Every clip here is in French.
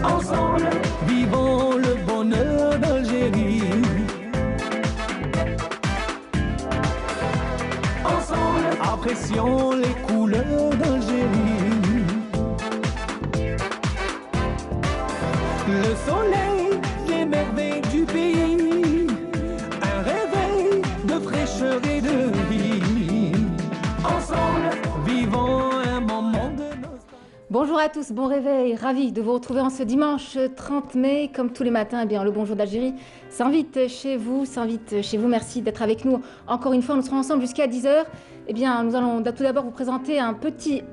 Ensemble, vivons le bonheur d'Algérie. Ensemble, apprécions les couleurs d'Algérie. Le soleil, les merveilles du pays, un réveil de fraîcheur et de vie. Ensemble, vivons un moment de nostalgie. Bonjour à tous, bon réveil, ravi de vous retrouver en ce dimanche 30 mai. Comme tous les matins, eh bien, le Bonjour d'Algérie s'invite chez vous. Merci d'être avec nous. Encore une fois, nous serons ensemble jusqu'à 10h. Eh bien, nous allons tout d'abord vous présenter un petit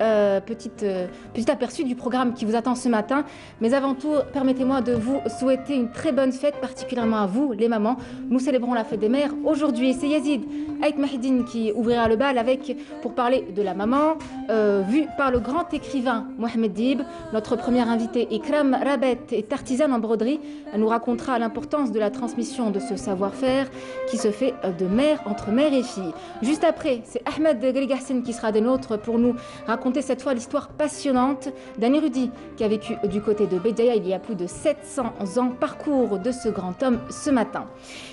aperçu du programme qui vous attend ce matin. Mais avant tout, permettez-moi de vous souhaiter une très bonne fête, particulièrement à vous, les mamans. Nous célébrons la fête des mères. Aujourd'hui, c'est Yazid Aït Mahidine qui ouvrira le bal pour parler de la maman, vue par le grand écrivain Mohamed Dib. Notre première invitée, Ikram Rabet, est artisane en broderie. Elle nous racontera l'importance de la transmission de ce savoir-faire qui se fait entre mère et fille. Juste après, c'est Ahmed Ghassan qui sera des nôtres pour nous raconter cette fois l'histoire passionnante d'un érudit qui a vécu du côté de Béjaïa il y a plus de 700 ans. Parcours de ce grand homme ce matin.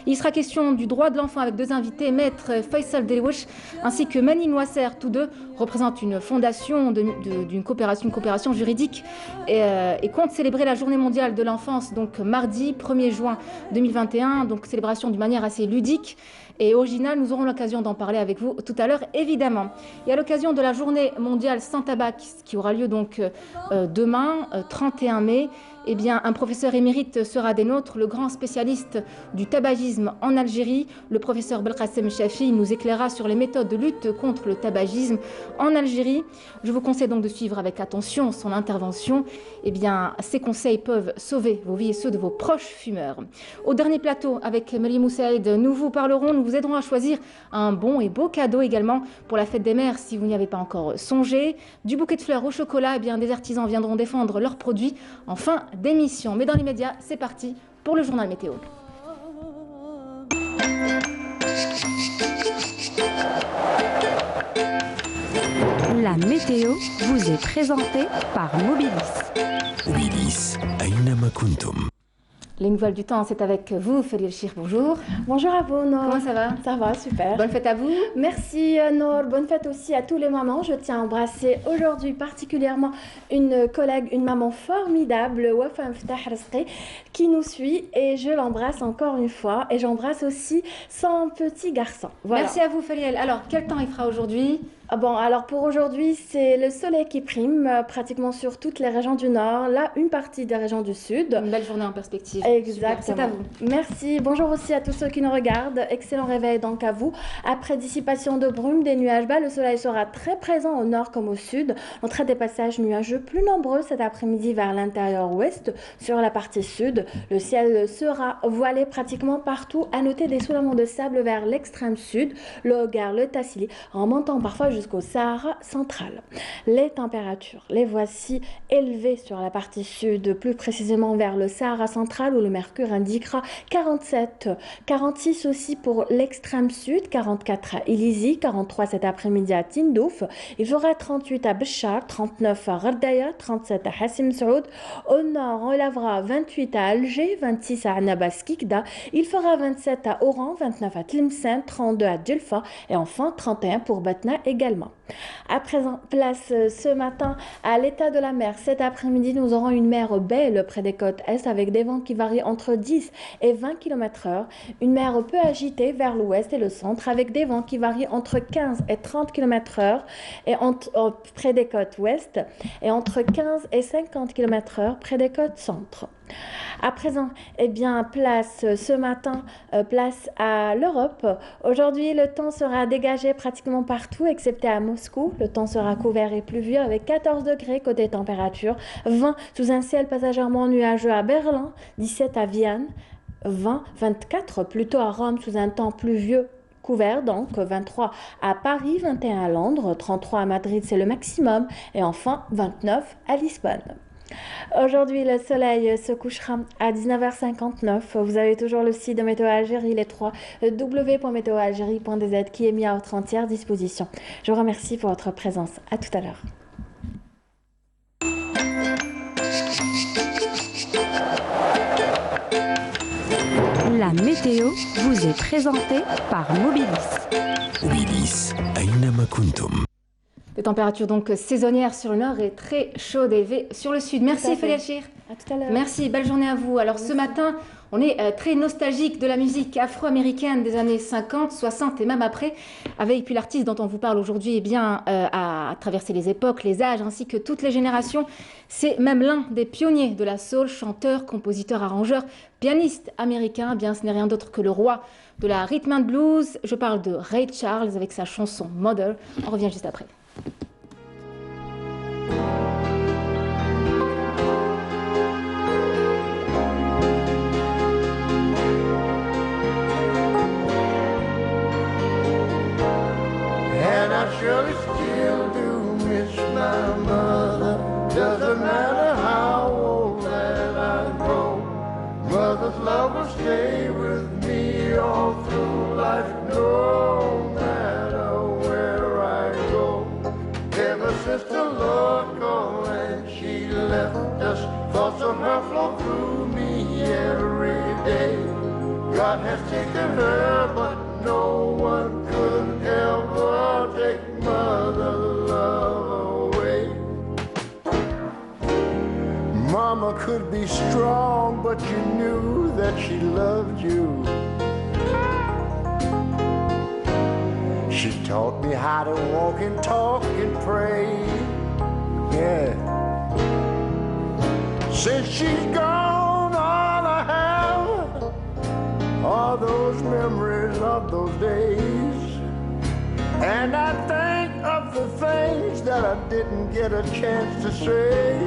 Il sera question du droit de l'enfant avec deux invités, maître Faisal Delouche ainsi que Mani Noisser. Tous deux représentent une fondation d'une coopération juridique et comptent célébrer la journée mondiale de l'enfance, donc mardi 1er juin 2021, donc célébration d'une manière assez ludique et originale. Nous aurons l'occasion d'en parler avec vous tout à l'heure, évidemment. Et à l'occasion de la journée mondiale sans tabac qui aura lieu donc demain, 31 mai, eh bien, un professeur émérite sera des nôtres, le grand spécialiste du tabagisme en Algérie. Le professeur Belkacem Chafi nous éclairera sur les méthodes de lutte contre le tabagisme en Algérie. Je vous conseille donc de suivre avec attention son intervention. Eh bien, ces conseils peuvent sauver vos vies et ceux de vos proches fumeurs. Au dernier plateau, avec Marie Moussaïd, nous vous aiderons à choisir un bon et beau cadeau également pour la fête des mères si vous n'y avez pas encore songé. Du bouquet de fleurs au chocolat, eh bien, des artisans viendront défendre leurs produits en fin d'émission. Mais dans l'immédiat, c'est parti pour le journal météo. La météo vous est présentée par Mobilis. Mobilis, Aynama Kuntum. Les nouvelles du temps, c'est avec vous, Félix Chir, bonjour. Bonjour à vous, Nor. Comment ça va? Ça va, super. Bonne fête à vous. Merci, Nor. Bonne fête aussi à tous les mamans. Je tiens à embrasser aujourd'hui particulièrement une collègue, une maman formidable, Wafa Mftah Rasqi, qui nous suit et je l'embrasse encore une fois. Et j'embrasse aussi son petit garçon. Voilà. Merci à vous, Félix. Alors, quel temps il fera aujourd'hui? Bon, alors pour aujourd'hui, c'est le soleil qui prime pratiquement sur toutes les régions du nord, là une partie des régions du sud. Une belle journée en perspective. Exactement. C'est à vous. Merci. Bonjour aussi à tous ceux qui nous regardent. Excellent réveil donc à vous. Après dissipation de brume, des nuages bas, le soleil sera très présent au nord comme au sud. On traite des passages nuageux plus nombreux cet après-midi vers l'intérieur ouest. Sur la partie sud, le ciel sera voilé pratiquement partout. À noter des soulèvements de sable vers l'extrême sud, le Hogar, le Tassili, en montant parfois jusqu'au Sahara central. Les températures, les voici élevées sur la partie sud, plus précisément vers le Sahara central où le mercure indiquera 47, 46 aussi pour l'extrême sud, 44 à Ilizi, 43 cet après-midi à Tindouf, il fera 38 à Béchar, 39 à Ghardaya, 37 à Hassim Saoud, au nord on relèvera 28 à Alger, 26 à Annabas Kikda, il fera 27 à Oran, 29 à Tlemcen, 32 à Djelfa et enfin 31 pour Batna également. À présent, place ce matin à l'état de la mer. Cet après-midi, nous aurons une mer belle près des côtes est avec des vents qui varient entre 10 et 20 km/h. Une mer peu agitée vers l'ouest et le centre avec des vents qui varient entre 15 et 30 km/h et près des côtes ouest et entre 15 et 50 km/h près des côtes centre. À présent, eh bien, place ce matin, place à l'Europe. Aujourd'hui, le temps sera dégagé pratiquement partout, excepté à Moscou. Le temps sera couvert et pluvieux avec 14 degrés côté température, 20 sous un ciel passagèrement nuageux à Berlin, 17 à Vienne, 24 plutôt à Rome sous un temps pluvieux couvert, donc 23 à Paris, 21 à Londres, 33 à Madrid, c'est le maximum, et enfin 29 à Lisbonne. Aujourd'hui, le soleil se couchera à 19h59. Vous avez toujours le site de Météo Algérie, les 3 www.météoalgérie.dz qui est mis à votre entière disposition. Je vous remercie pour votre présence. À tout à l'heure. La météo vous est présentée par Mobilis. Mobilis, أينما كنتم. Des températures donc saisonnières sur le nord et très chaudes et élevées sur le sud. Merci Félia Chir. À tout à l'heure. Merci, belle journée à vous. Alors ce matin, on est très nostalgique de la musique afro-américaine des années 50, 60 et même après, avec puis l'artiste dont on vous parle aujourd'hui a traversé les époques, les âges ainsi que toutes les générations. C'est même l'un des pionniers de la soul, chanteur, compositeur, arrangeur, pianiste américain. Eh bien, ce n'est rien d'autre que le roi de la rhythm and blues. Je parle de Ray Charles avec sa chanson Mother. On revient juste après. And I surely still do miss my mother. Doesn't matter how old that I grow. Mother's love will stay with me all through life, no matter where I go. Ever since the Lord called and she left us, thoughts of her flow through me every day. God has taken her, but no one could ever take mother's love away. Mama could be strong, but you knew that she loved you. She taught me how to walk and talk and pray. Yeah. Since she's gone, all I have are those memories of those days. And I think of the things that I didn't get a chance to say.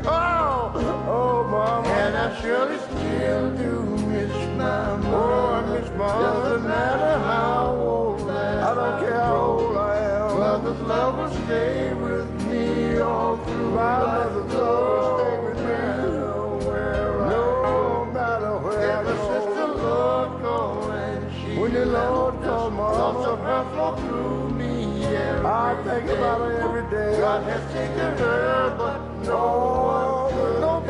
Oh, oh, Mama. And I surely still do miss my mother. Oh, I miss Mama. Doesn't matter how old I don't care how old I am. Mother's love will stay with me all through my mother's love will stay with me. No matter where I go. When the Lord called Mama, thoughts of her flow through me every I think day. About her every day. God has taken her, but nobody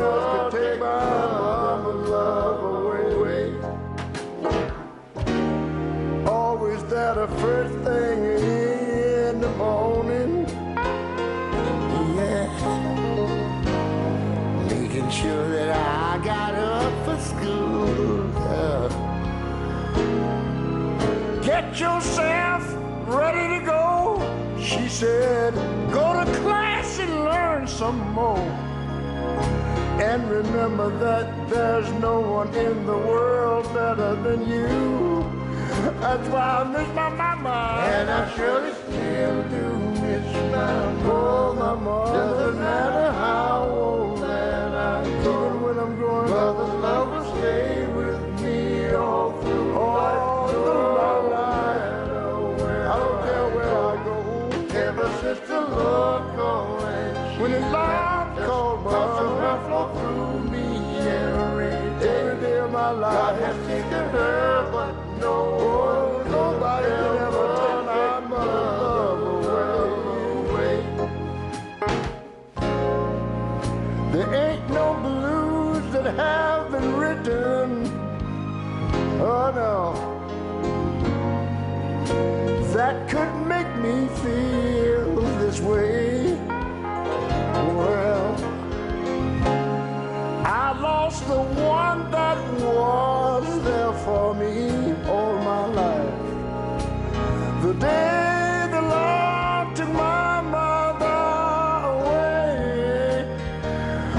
else could take my mama's love away. Always there the first thing in the morning. Yeah. Making sure that I got up for school. Get yourself ready to go, she said. Go to class and learn some more. And remember that there's no one in the world better than you. That's why I miss my mama. And I surely still do miss my mama. Doesn't matter how old that I go. Even when I'm growing up, mother's love will stay with me all through life. Since the Lord called and when the Lord called, thoughts of her flow through me every day of my life. God has taken her, but nobody can ever take my mother's love away. There ain't no blues that have been written, oh no, that could make me feel this way. Well, I lost the one that was there for me all my life. The day the Lord took my mother away,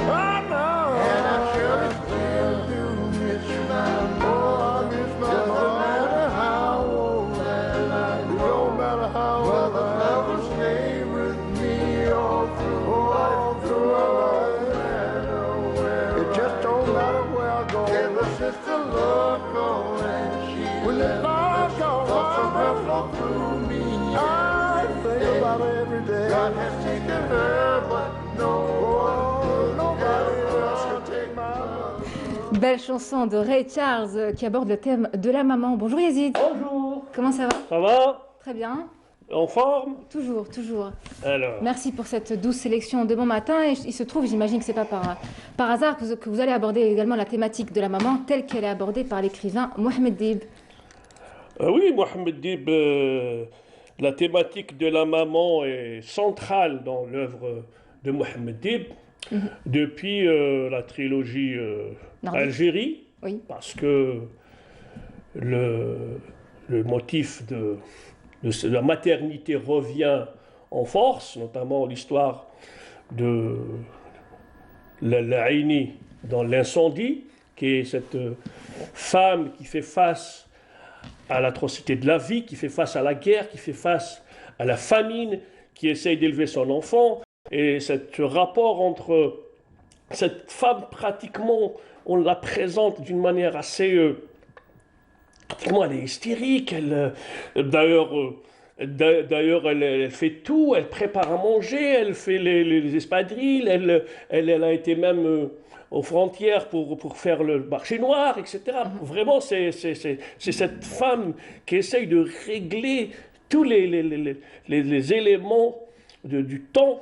I know. And I surely still do miss my mother. Doesn't matter how old that I am. No matter how old love will stay with me all through life. It just don't matter where I go. Ever since the Lord called and she when the Lord called, thoughts of her flow through me. I think about her every day. God has taken her, but nobody else can take my love. Belle chanson de Ray Charles qui aborde le thème de la maman. Bonjour Yazid. Bonjour. Comment ça va? Ça va? Très bien. En forme? Toujours, toujours. Alors, Merci pour cette douce sélection de bon matin. Et il se trouve, j'imagine que c'est pas par hasard que vous allez aborder également la thématique de la maman telle qu'elle est abordée par l'écrivain Mohamed Dib. oui, Mohamed Dib, la thématique de la maman est centrale dans l'œuvre de Mohamed Dib depuis la trilogie Nordique. Algérie, Oui. parce que le motif de la maternité revient en force, notamment l'histoire de l'Aïni dans l'incendie, qui est cette femme qui fait face à l'atrocité de la vie, qui fait face à la guerre, qui fait face à la famine, qui essaye d'élever son enfant. Et ce rapport entre cette femme, pratiquement, on la présente d'une manière assez... pratiquement, elle est hystérique. D'ailleurs, elle fait tout. Elle prépare à manger, elle fait les espadrilles. Elle a été même aux frontières pour faire le marché noir, etc. Vraiment, c'est cette femme qui essaye de régler tous les éléments du temps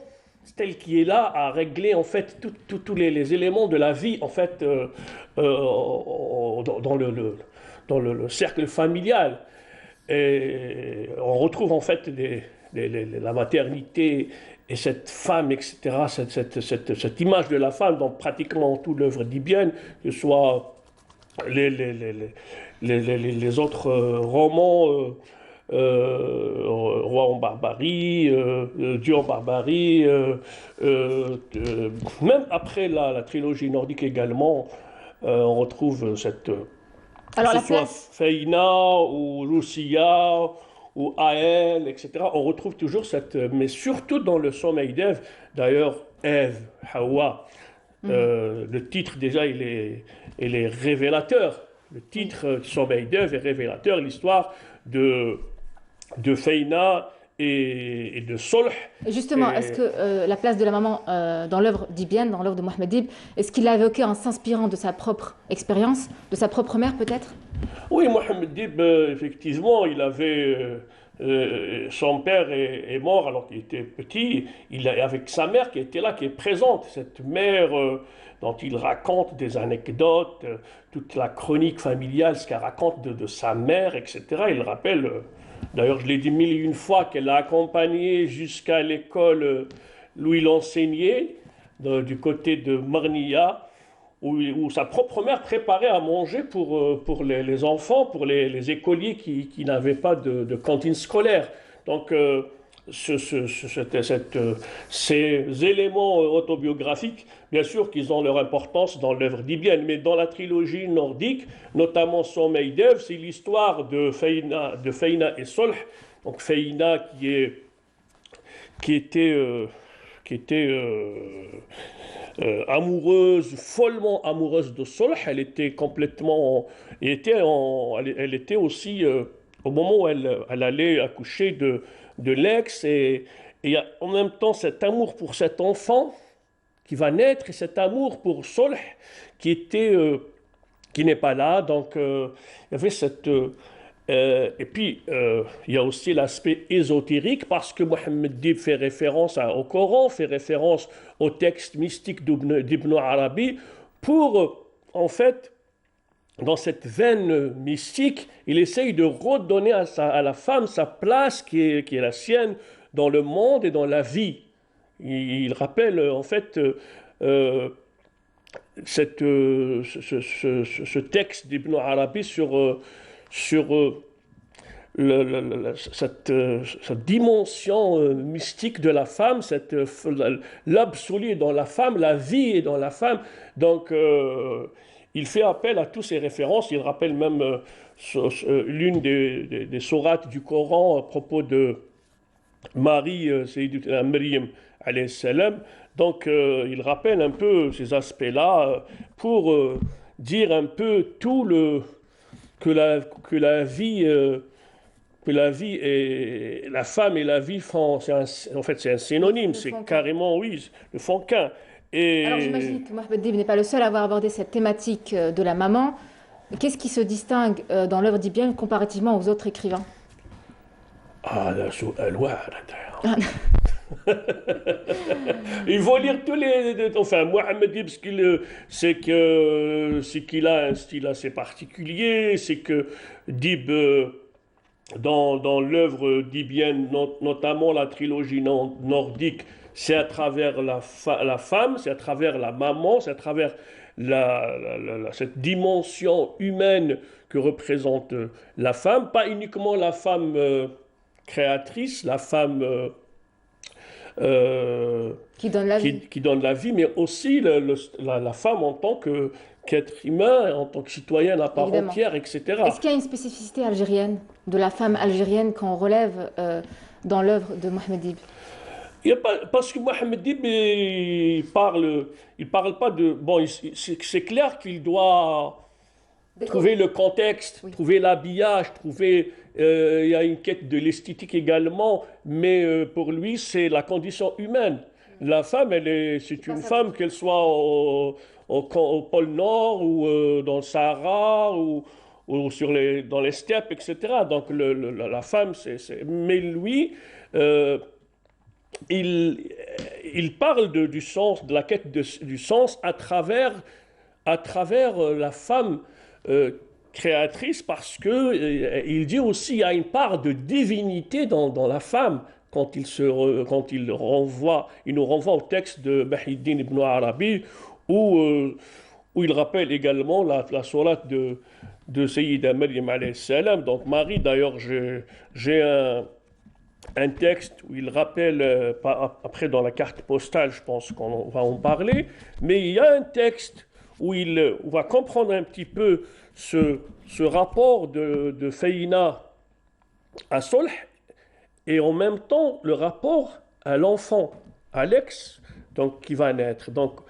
tel qu'il est là, à régler en fait tous les éléments de la vie en fait dans le cercle familial. Et on retrouve en fait la maternité et cette femme, etc., cette image de la femme dans pratiquement toute l'œuvre dibienne, que ce soit les autres romans, Roi en barbarie, Dieu en barbarie, même après la trilogie nordique également, on retrouve cette... Alors, que la ce soit place. Feina ou Lucia ou Ael, etc. On retrouve toujours cette... Mais surtout dans le sommeil d'Ève, d'ailleurs, Ève, Hawa, le titre déjà, il est révélateur. Le titre Sommeil d'Ève est révélateur, l'histoire de Feina et de Solh. Et justement, est-ce que la place de la maman dans l'œuvre d'Ibienne, dans l'œuvre de Mohamed Dib, est-ce qu'il l'a évoquée en s'inspirant de sa propre expérience, de sa propre mère peut-être? Oui, Mohamed Dib, effectivement, il avait... son père est mort alors qu'il était petit, avec sa mère qui était là, qui est présente, cette mère dont il raconte des anecdotes, toute la chronique familiale, ce qu'elle raconte de sa mère, etc. Il rappelle, d'ailleurs je l'ai dit mille et une fois, qu'elle l'a accompagné jusqu'à l'école où il enseignait, du côté de Marnia, où sa propre mère préparait à manger pour les enfants, pour les écoliers qui n'avaient pas de cantine scolaire. Donc, ces éléments autobiographiques, bien sûr qu'ils ont leur importance dans l'œuvre d'Ibienne, mais dans la trilogie nordique, notamment Sommeil d'Ève, c'est l'histoire de Feina et Solh. Donc, Feina qui était amoureuse, follement amoureuse de Solh. Elle était complètement... Elle était aussi, au moment où elle allait accoucher de l'ex, et en même temps cet amour pour cet enfant qui va naître, et cet amour pour Solh qui n'est pas là. Donc il y avait cette... et puis, il y a aussi l'aspect ésotérique, parce que Mohamed Dib fait référence au Coran, fait référence au texte mystique d'Ibn Arabi, pour, en fait, dans cette veine mystique, il essaye de redonner à la femme sa place qui est la sienne dans le monde et dans la vie. Il rappelle, en fait, ce texte d'Ibn Arabi sur cette dimension mystique de la femme, l'absolu est dans la femme, la vie est dans la femme. Donc, il fait appel à toutes ces références. Il rappelle même l'une des sourates du Coran à propos de Marie, Sayyidatuna Maryam alayhi salam. Donc, il rappelle un peu ces aspects-là pour dire un peu que la vie et la femme et la vie font, en fait c'est un synonyme, c'est carrément, oui, le font qu'un. Alors j'imagine que Mohamed Dib n'est pas le seul à avoir abordé cette thématique de la maman. Qu'est-ce qui se distingue dans l'œuvre d'Ibienne comparativement aux autres écrivains? هذا سؤال واحد. Il faut lire tous les... Enfin, Mohamed Dib, c'est qu'il a un style assez particulier, c'est que Dib, dans l'œuvre dibienne, notamment la trilogie nordique, c'est à travers la femme, c'est à travers la maman, c'est à travers cette dimension humaine que représente la femme, pas uniquement la femme créatrice, la femme qui donne la vie. Qui donne la vie, mais aussi la femme en tant qu'être humain, en tant que citoyenne à part Évidemment. entière, etc. Est-ce qu'il y a une spécificité algérienne, de la femme algérienne qu'on relève dans l'œuvre de Mohamed Dib? Il y a pas, parce que Mohamed Dib, il parle pas de... Bon, c'est clair qu'il doit trouver le contexte, Oui. trouver l'habillage, trouver... il y a une quête de l'esthétique également, mais pour lui, c'est la condition humaine. La femme, c'est une femme, qu'elle soit au pôle Nord ou dans le Sahara ou dans les steppes, etc. Donc la femme, Mais lui, il parle du sens, de la quête du sens à travers la femme créatrice, parce que il dit aussi il y a une part de divinité dans la femme quand il nous renvoie au texte de Bahidin ibn Arabi où il rappelle également la sourate de Sayyida Maryam alayhi salam. Donc Marie, d'ailleurs, j'ai un texte où il rappelle, après dans la carte postale, je pense qu'on va en parler, mais il y a un texte où on va comprendre un petit peu ce rapport de Fayna à Solh, et en même temps le rapport à l'enfant, Alex, donc, qui va naître. Donc,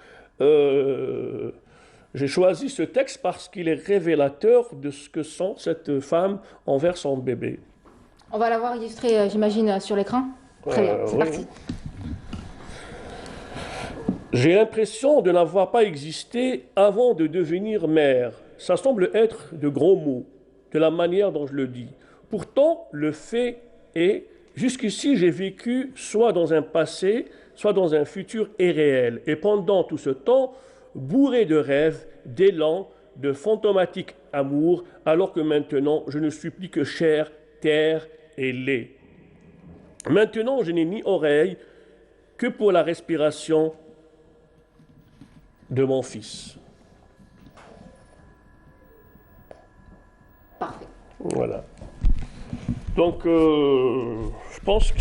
j'ai choisi ce texte parce qu'il est révélateur de ce que sent cette femme envers son bébé. On va l'avoir illustré, j'imagine, sur l'écran. Très bien, c'est Oui. parti. J'ai l'impression de n'avoir pas existé avant de devenir mère. Ça semble être de gros mots, de la manière dont je le dis. Pourtant, le fait est, jusqu'ici, j'ai vécu soit dans un passé, soit dans un futur irréel. Et pendant tout ce temps, bourré de rêves, d'élan, de fantomatique amour, alors que maintenant, je ne suis plus que chair, terre et lait. Maintenant, je n'ai ni oreille que pour la respiration de mon fils. Parfait. Voilà. Donc, je pense que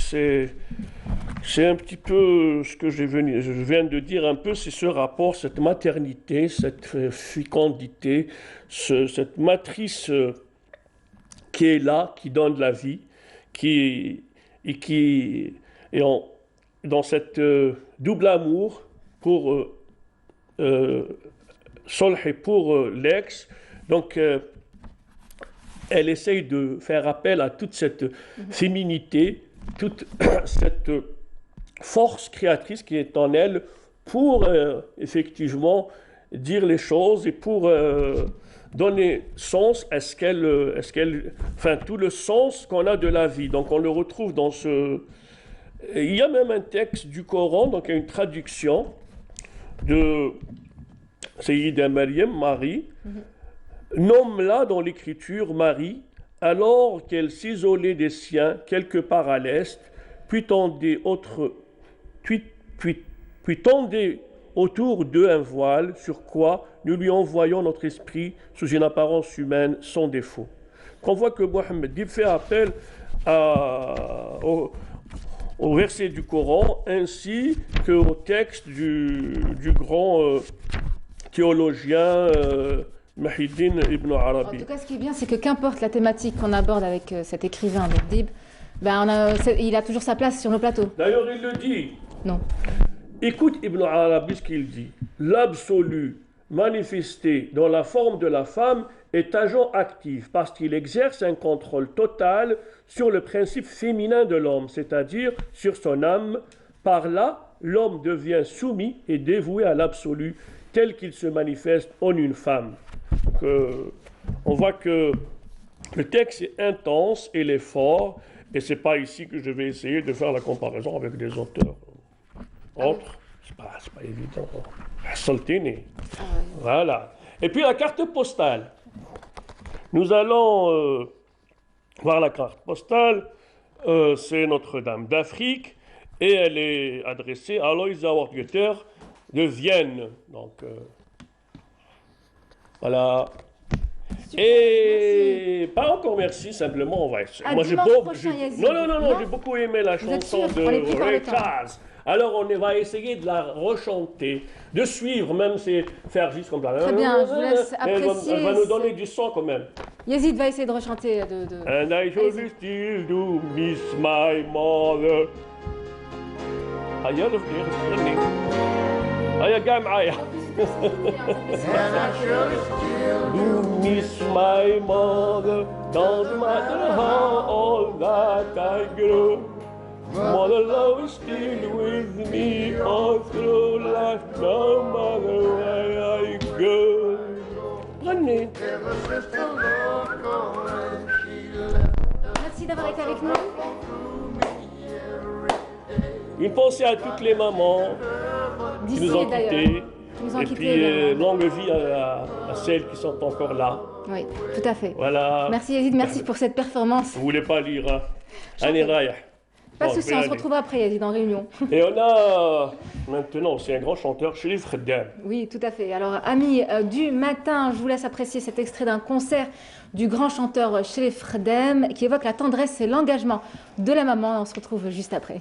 c'est un petit peu ce que je viens de dire un peu, c'est ce rapport, cette maternité, cette fécondité, cette matrice qui est là, qui donne la vie, dans cette double amour pour Solh et pour l'ex. Donc, elle essaye de faire appel à toute cette féminité, toute cette force créatrice qui est en elle pour effectivement dire les choses et pour donner sens à enfin tout le sens qu'on a de la vie. Donc on le retrouve dans il y a même un texte du Coran, donc une traduction de Sayyida Maryam, Marie, nomme-la dans l'écriture Marie, alors qu'elle s'isolait des siens quelque part à l'est, puis tendait autour d'eux un voile, sur quoi nous lui envoyons notre esprit sous une apparence humaine sans défaut. On voit que Mohamed Dib fait appel au verset du Coran ainsi qu'au texte du grand théologien Mahidin ibn Arabi. En tout cas, ce qui est bien, c'est que qu'importe la thématique qu'on aborde avec cet écrivain, donc Dib, il a toujours sa place sur nos plateaux. D'ailleurs, il le dit. Non. Écoute Ibn Arabi ce qu'il dit. L'absolu manifesté dans la forme de la femme est agent actif parce qu'il exerce un contrôle total sur le principe féminin de l'homme, c'est-à-dire sur son âme. Par là, l'homme devient soumis et dévoué à l'absolu tel qu'il se manifeste en une femme. Donc, on voit que le texte est intense, il est fort, Et c'est pas ici que je vais essayer de faire la comparaison avec des auteurs autres. C'est pas évident. Saltini. Voilà. Et puis la carte postale. Nous allons voir la carte postale. C'est Notre-Dame d'Afrique et elle est adressée à Alois Wortgötter de Vienne. Donc voilà. Super, Et merci. pas encore merci, simplement on va essayer. À Moi dimanche prochain, Yazid. non, Non j'ai beaucoup aimé la Vous êtes chanson sûr de On est pris par le Ray temps. Charles. Alors on va essayer de la rechanter, de suivre, même c'est faire juste comme ça. Très bien, je vous laisse apprécier. Elle va nous donner du son quand même. Yazid va essayer de rechanter. And I surely still do miss my mother. يلا غني هيا جاي معايا. And I surely still Do miss my mother, don't matter how old that I grow. Mother love is still with me all through life, no matter where I go. غني. ever since the Lord gone and she left. Merci d'avoir été avec nous. Une pensée à toutes les mamans qui D'ici nous ont d'ailleurs. quittés. Qui nous ont Et quittés puis également. longue vie à celles qui sont encore là. Oui, tout à fait. Voilà. Merci Yazid, merci pour cette performance. Vous voulez pas lire, hein? Chantez. Allez, Raya. Pas de Bon, souci, je vais on se aller. retrouvera après Yazid en réunion. Et on a maintenant aussi un grand chanteur, Sherif Khaddam. Oui, tout à fait. Alors, amis du matin, je vous laisse apprécier cet extrait d'un concert du grand chanteur Sherif Khaddam qui évoque la tendresse et l'engagement de la maman. On se retrouve juste après.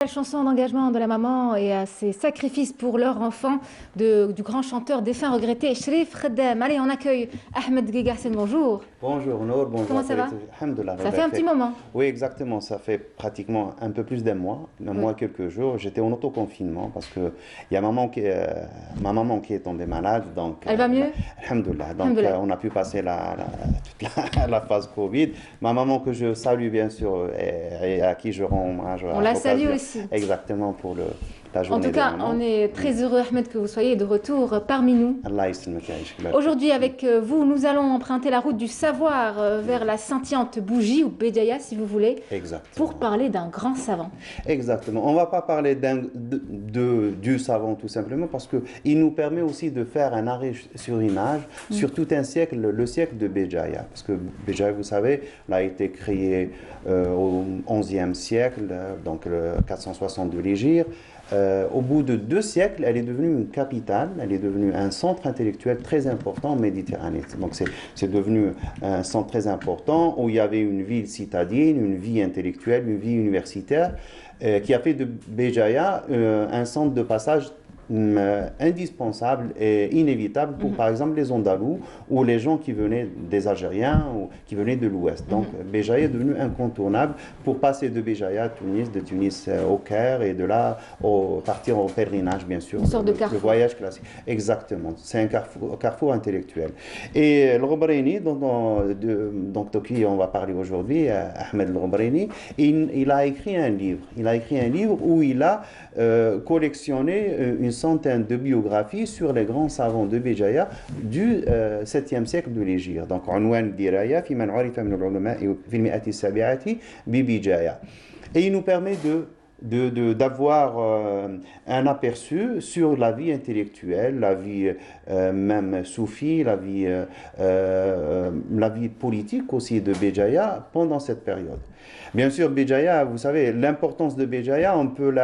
Chanson d'engagement de la maman et à ses sacrifices pour leur enfant du grand chanteur défunt regretté Cherif Khaddam. Allez, on accueille Ahmed Guegassen, bonjour. Bonjour Nour, bonjour. Comment ça va? Alhamdoulilah. Ça fait un petit moment. Oui, exactement. Ça fait pratiquement un peu plus d'un mois, quelques jours. J'étais en autoconfinement parce que il y a ma maman qui est tombée malade. Donc, elle va mieux? Alhamdoulilah. Donc, on a pu passer la phase Covid. Ma maman que je salue bien sûr et à qui je rends hommage. On la salue aussi. Exactement pour la journée. En tout cas, on est très heureux, Ahmed, que vous soyez de retour parmi nous. Aujourd'hui, avec vous, nous allons emprunter la route du savoir vers la scintillante bougie, ou Béjaïa, si vous voulez, pour parler d'un grand savant. Exactement. On ne va pas parler du savant, tout simplement, parce qu'il nous permet aussi de faire un arrêt sur image sur tout un siècle, le siècle de Béjaïa. Parce que Béjaïa, vous savez, a été créé au XIe siècle, donc le 460 de l'Hégire. Au bout de 2 siècles, elle est devenue une capitale, elle est devenue un centre intellectuel très important en Méditerranée. Donc c'est devenu un centre très important où il y avait une ville citadine, une vie intellectuelle, une vie universitaire qui a fait de Béjaïa un centre de passage indispensable et inévitable pour par exemple les Andalous ou les gens qui venaient des Algériens ou qui venaient de l'Ouest. Donc Béjaïa est devenu incontournable pour passer de Béjaïa à Tunis, de Tunis au Caire et de là partir au pèlerinage bien sûr. Une sorte de carrefour. Le voyage classique. Exactement. C'est un carrefour intellectuel. Et Al-Ghobraini, donc de qui on va parler aujourd'hui, Ahmed Al-Ghobraini, il a écrit un livre. Il a écrit un livre où il a collectionné une centaine de biographies sur les grands savants de Béjaïa du 7e siècle de l'Hégire. Donc, Unwan Diraya, fi man urifa min al-ulama fi al-mi'ati as-sabi'ati bi Béjaïa. Et il nous permet d'avoir un aperçu sur la vie intellectuelle, la vie même soufie, la vie politique aussi de Béjaïa pendant cette période. Bien sûr, Béjaïa, vous savez, l'importance de Béjaïa, on peut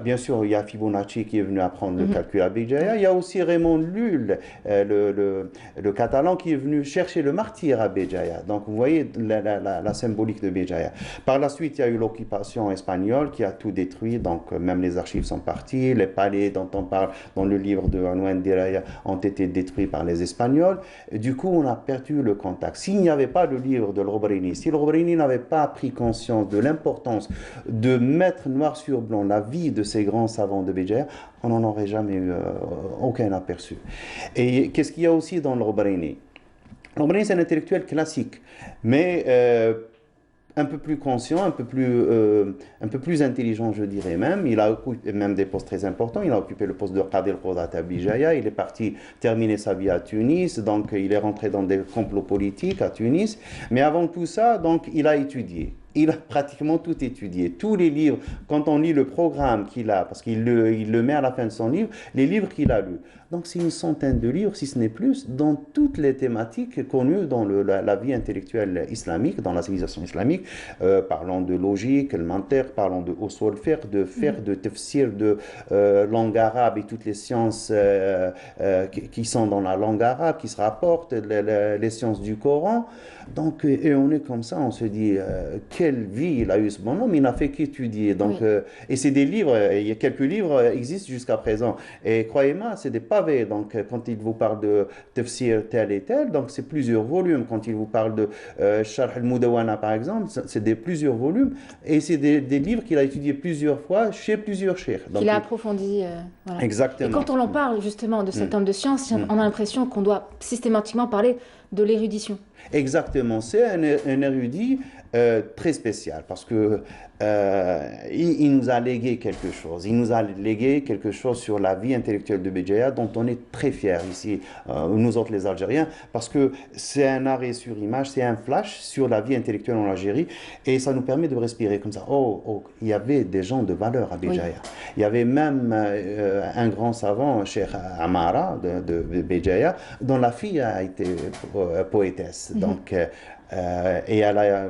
bien sûr, il y a Fibonacci qui est venu apprendre le calcul à Béjaïa. Il y a aussi Raymond Lull, le catalan, qui est venu chercher le martyr à Béjaïa. Donc, vous voyez la symbolique de Béjaïa. Par la suite, il y a eu l'occupation espagnole qui a tout détruit. Donc, même les archives sont parties. Les palais dont on parle dans le livre de Unwan Diraya ont été détruits par les Espagnols. Et du coup, on a perdu le contact. S'il n'y avait pas le livre de Al-Ghobraini, si Al-Ghobraini n'avait pas pris conscience de l'importance de mettre noir sur blanc la vie de ces grands savants de Béjaïa, on n'en aurait jamais eu aucun aperçu. Et qu'est-ce qu'il y a aussi dans Al-Ghobraini? Al-Ghobraini, c'est un intellectuel classique, mais un peu plus conscient, un peu plus intelligent, je dirais même. Il a occupé même des postes très importants. Il a occupé le poste de Qadi al-Qudat à Béjaïa. Il est parti terminer sa vie à Tunis. Donc, il est rentré dans des complots politiques à Tunis. Mais avant tout ça, donc, il a étudié. Il a pratiquement tout étudié. Tous les livres, quand on lit le programme qu'il a, parce qu'il le met à la fin de son livre, les livres qu'il a lus. Donc c'est une centaine de livres, si ce n'est plus, dans toutes les thématiques connues dans la vie intellectuelle islamique, dans la civilisation islamique. Parlons de logique, le mantiq, parlons de usul fiqh, de tafsir, de langue arabe et toutes les sciences qui sont dans la langue arabe, qui se rapportent, les sciences du Coran. Donc, et on est comme ça, on se dit, quelle vie il a eu ce bonhomme, il n'a fait qu'étudier. Donc, et c'est des livres, il y a quelques livres existent jusqu'à présent. Et croyez-moi, c'est des pavés. Donc, quand il vous parle de tafsir tel et tel, donc c'est plusieurs volumes. Quand il vous parle de Sharh al-Mudawana, par exemple, c'est plusieurs volumes. Et c'est des livres qu'il a étudiés plusieurs fois chez plusieurs cheikhs. Il a approfondi. Voilà. Exactement. Et quand on en parle justement de cet homme de science, on a l'impression qu'on doit systématiquement parler de l'érudition. Exactement, c'est un érudit très spécial parce que il nous a légué quelque chose. Il nous a légué quelque chose sur la vie intellectuelle de Béjaïa dont on est très fiers ici, nous autres les Algériens, parce que c'est un arrêt sur image, c'est un flash sur la vie intellectuelle en Algérie et ça nous permet de respirer comme ça. Oh, il y avait des gens de valeur à Béjaïa. Oui. Il y avait même un grand savant, Cheikh Amara de Béjaïa, dont la fille a été poétesse. Donc, Et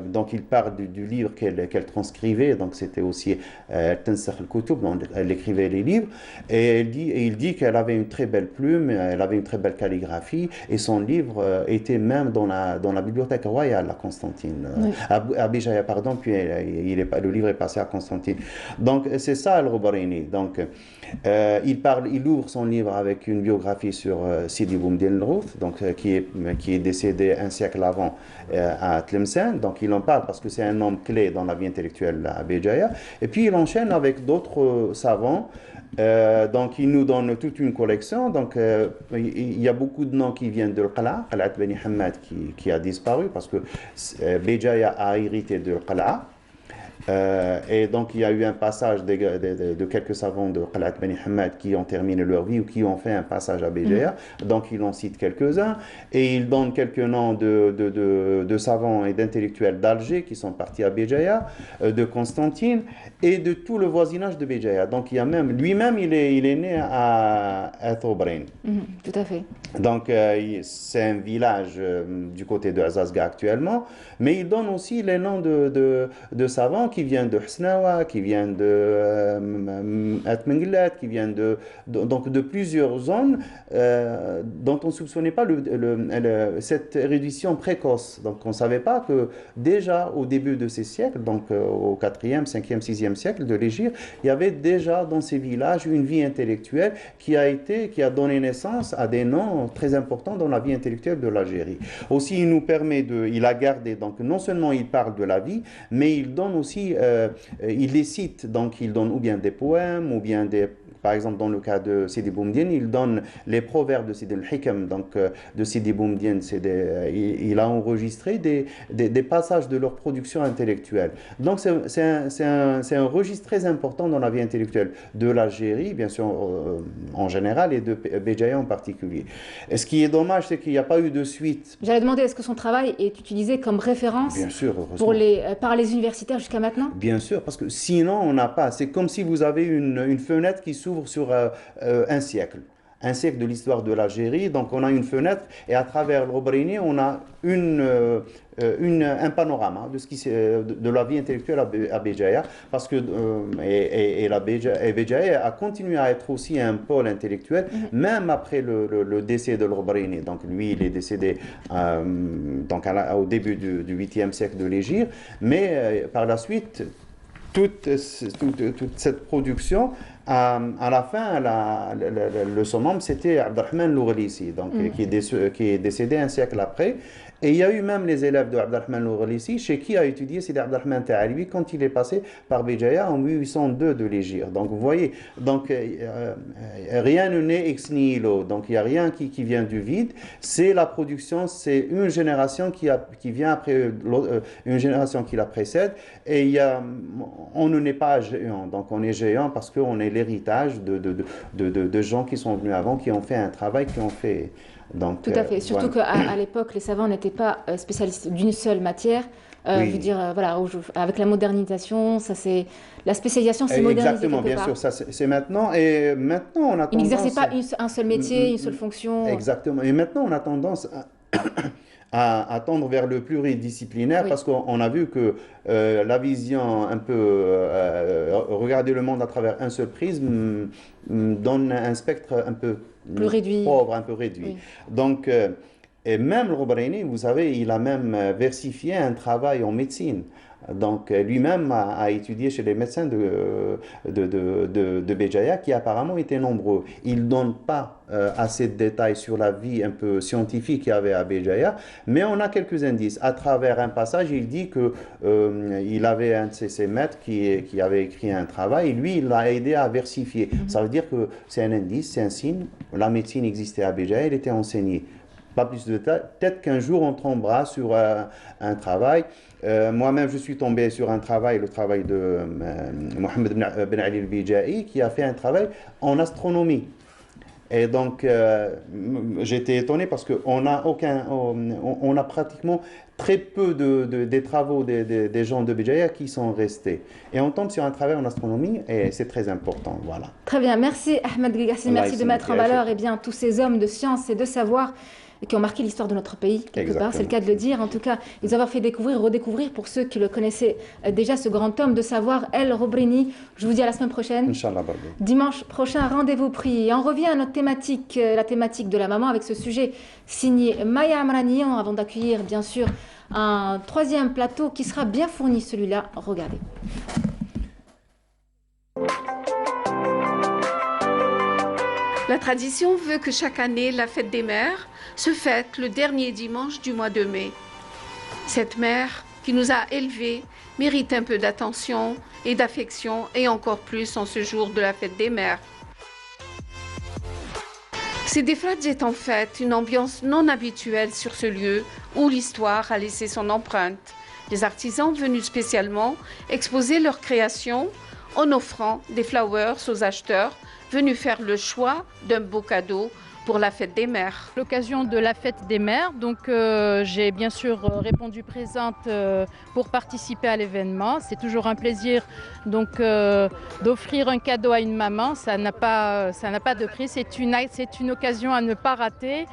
donc il parle du livre qu'elle transcrivait, donc c'était aussi Tansakh al-Kutub, elle écrivait les livres, et il dit qu'elle avait une très belle plume, elle avait une très belle calligraphie, et son livre était même dans la bibliothèque royale à Constantine, Oui. à Béjaïa, pardon, puis le livre est passé à Constantine. Donc c'est ça Al-Robarini. Donc il ouvre son livre avec une biographie sur Sidi Boumediene el-Routh, donc qui est décédé un siècle avant à Tlemcen. Donc il en parle parce que c'est un homme clé dans la vie intellectuelle à Béjaïa. Et puis il enchaîne avec d'autres savants. Donc il nous donne toute une collection. Donc il y a beaucoup de noms qui viennent de Qala Beni Hamad qui a disparu parce que Béjaïa a hérité de Qala. Et donc il y a eu un passage de quelques savants de Qalat Beni Hamad qui ont terminé leur vie ou qui ont fait un passage à Béjaïa. Donc il en cite quelques-uns et il donne quelques noms de savants et d'intellectuels d'Alger qui sont partis à Béjaïa, de Constantine et de tout le voisinage de Béjaïa. Donc il y a même lui-même il est né à Thobrain. Tout à fait. Donc c'est un village du côté de Azazga actuellement, mais il donne aussi les noms de savants qui viennent de Hsnawa, qui viennent de Atmenglat, qui viennent donc de plusieurs zones dont on ne soupçonnait pas cette érudition précoce. Donc on ne savait pas que déjà au début de ces siècles, donc au 4e, 5e, 6e siècle de l'Hégire, il y avait déjà dans ces villages une vie intellectuelle qui a donné naissance à des noms très importants dans la vie intellectuelle de l'Algérie. Aussi, il a gardé, donc non seulement il parle de la vie, mais il donne aussi, il les cite, donc il donne ou bien des poèmes, ou bien par exemple dans le cas de Sidi Boumediene, il donne les proverbes de Sidi al-Hikam, donc de Sidi Boumediene, il a enregistré des passages de leur production intellectuelle. Donc c'est un registre très important dans la vie intellectuelle de l'Algérie, bien sûr en général, et de Béjaïa en particulier. Et ce qui est dommage, c'est qu'il n'y a pas eu de suite. J'allais demander, est-ce que son travail est utilisé comme référence bien sûr, par les universitaires jusqu'à maintenant? Bien sûr, parce que sinon on n'a pas. C'est comme si vous avez une fenêtre qui s'ouvre sur un siècle de l'histoire de l'Algérie. Donc on a une fenêtre et à travers le Robarini, on a un panorama de la vie intellectuelle à Béjaïa, parce que Béjaïa a continué à être aussi un pôle intellectuel, même après le décès de Robarini. Donc lui, il est décédé au début du 8e siècle de l'Hégire, mais par la suite, toute cette production, à la fin, le summum, c'était Abdelrahman Loughlissi, donc qui est décédé un siècle après. Et il y a eu même les élèves de Abdelrahman Loughlissi, chez qui a étudié Sidi Abdelrahman Ta'aliwi quand il est passé par Béjaïa en 1802 de l'Hégire. Donc vous voyez, rien ne naît ex nihilo, donc il n'y a rien qui vient du vide. C'est la production, c'est une génération qui vient après une génération qui la précède. Et on ne naît pas géant, donc on est géant parce qu'on est l'héritage de gens qui sont venus avant, qui ont fait un travail, qui ont fait... Donc, tout à fait, surtout qu'à l'époque, les savants n'étaient pas spécialistes d'une seule matière. Oui. Je veux dire, voilà, avec la modernisation, la spécialisation s'est modernisée. Exactement, bien sûr, ça c'est maintenant. Et maintenant, on a tendance... Ils n'exerçaient pas un seul métier, une seule fonction. Exactement. Et maintenant, on a tendance à tendre vers le pluridisciplinaire, parce qu'on a vu que la vision un peu regarder le monde à travers un seul prisme donne un spectre un peu plus réduit, pauvre, un peu réduit. Oui. Donc et même le Robarini, vous savez, il a même versifié un travail en médecine. Donc lui-même a étudié chez les médecins de Béjaïa, qui apparemment étaient nombreux. Il ne donne pas assez de détails sur la vie un peu scientifique qu'il y avait à Béjaïa, mais on a quelques indices. À travers un passage, il dit qu'il avait un de ses maîtres qui avait écrit un travail, et lui, il l'a aidé à versifier. Ça veut dire que c'est un indice, c'est un signe. La médecine existait à Béjaïa, elle était enseignée. Pas plus de détails. Peut-être qu'un jour, on tombera sur un travail. Moi-même, je suis tombé sur un travail, le travail de Mohamed Ben Ali al-Bija'i, qui a fait un travail en astronomie. Et donc, j'étais étonné parce qu'on a pratiquement très peu des travaux des gens de Béjaïa qui sont restés. Et on tombe sur un travail en astronomie et c'est très important. Voilà. Très bien. Merci Ahmed Guigassi. Merci de mettre en valeur tous ces hommes de science et de savoir et qui ont marqué l'histoire de notre pays, quelque part, c'est le cas de le dire. En tout cas, ils avoir fait découvrir, redécouvrir, pour ceux qui le connaissaient déjà, ce grand homme de savoir, El Roubrini. Je vous dis à la semaine prochaine. Inch'Allah, Barbi. Dimanche prochain, rendez-vous pris. Et on revient à notre thématique, la thématique de la maman, avec ce sujet signé Maya Amranian, avant d'accueillir, bien sûr, un troisième plateau qui sera bien fourni, celui-là. Regardez. La tradition veut que chaque année, la fête des mères se fête le dernier dimanche du mois de mai. Cette mère qui nous a élevés mérite un peu d'attention et d'affection, et encore plus en ce jour de la fête des mères. Sidi Fradj est en fait une ambiance non habituelle sur ce lieu où l'histoire a laissé son empreinte. Les artisans venus spécialement exposer leurs créations en offrant des flowers aux acheteurs venus faire le choix d'un beau cadeau pour la fête des mères. L'occasion de la fête des mères, donc j'ai bien sûr répondu présente pour participer à l'événement. C'est toujours un plaisir donc d'offrir un cadeau à une maman, ça n'a pas de prix, c'est une occasion à ne pas rater.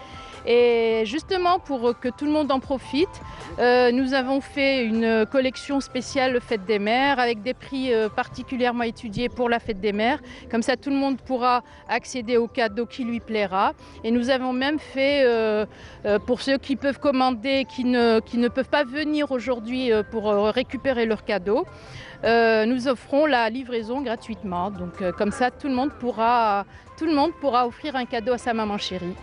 Et justement, pour que tout le monde en profite, nous avons fait une collection spéciale Fête des Mères avec des prix particulièrement étudiés pour la Fête des Mères. Comme ça, tout le monde pourra accéder au cadeau qui lui plaira. Et nous avons même fait, pour ceux qui peuvent commander, qui ne peuvent pas venir aujourd'hui pour récupérer leur cadeau, nous offrons la livraison gratuitement. Donc comme ça, tout le monde pourra offrir un cadeau à sa maman chérie.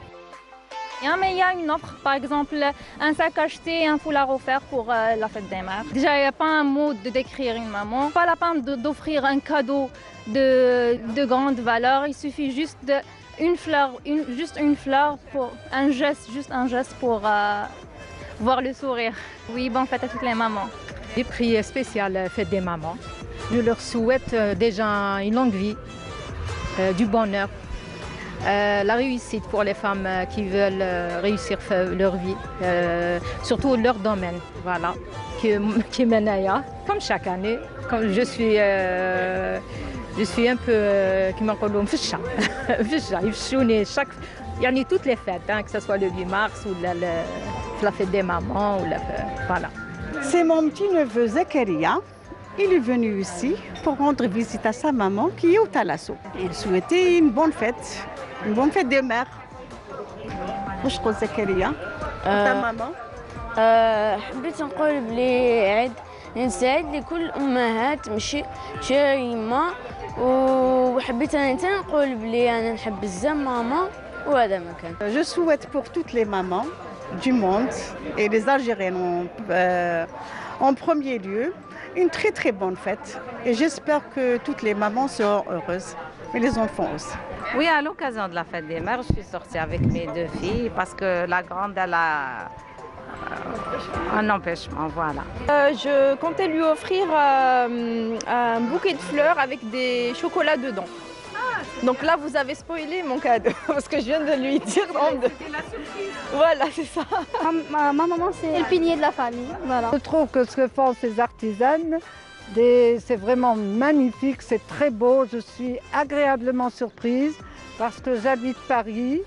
Mais il y a une offre, par exemple un sac acheté et un foulard offert pour la fête des mères. Déjà, il n'y a pas un mot de décrire une maman. Pas la peine d'offrir un cadeau de grande valeur. Il suffit juste une fleur, pour un geste pour voir le sourire. Oui, bonne fête à toutes les mamans. Des prix spéciaux fête des mamans. Je leur souhaite déjà une longue vie, du bonheur. La réussite pour les femmes qui veulent réussir leur vie, surtout leur domaine, voilà, qui est Menaya. Comme chaque année, comme je suis un peu, qui m'appelle Fisha, il y a toutes les fêtes, hein, que ce soit le 8 mars ou la fête des mamans, voilà. C'est mon petit-neveu Zakaria. Il est venu ici pour rendre visite à sa maman qui est au Talasso. Il souhaitait une bonne fête des mères. وشكون زكريا؟ ta maman. حبيت نقول بلي عيد سعيد لكل الأمهات ماشي يما وحبيت أنا نقول بلي أنا نحب بزاف ماما وهذا ما كان. Je souhaite pour toutes les mamans du monde et les Algériennes en premier lieu une très très bonne fête et j'espère que toutes les mamans seront heureuses, mais les enfants aussi. Oui, à l'occasion de la fête des mères, je suis sortie avec mes deux filles parce que la grande, elle a un empêchement, voilà. Je comptais lui offrir un bouquet de fleurs avec des chocolats dedans. Donc là, vous avez spoilé mon cadeau parce que je viens de lui dire. C'était la surprise. Voilà, c'est ça. Ma maman, c'est le pilier de la famille. Voilà. Je trouve que ce que font ces artisanes, c'est vraiment magnifique, c'est très beau. Je suis agréablement surprise parce que j'habite Paris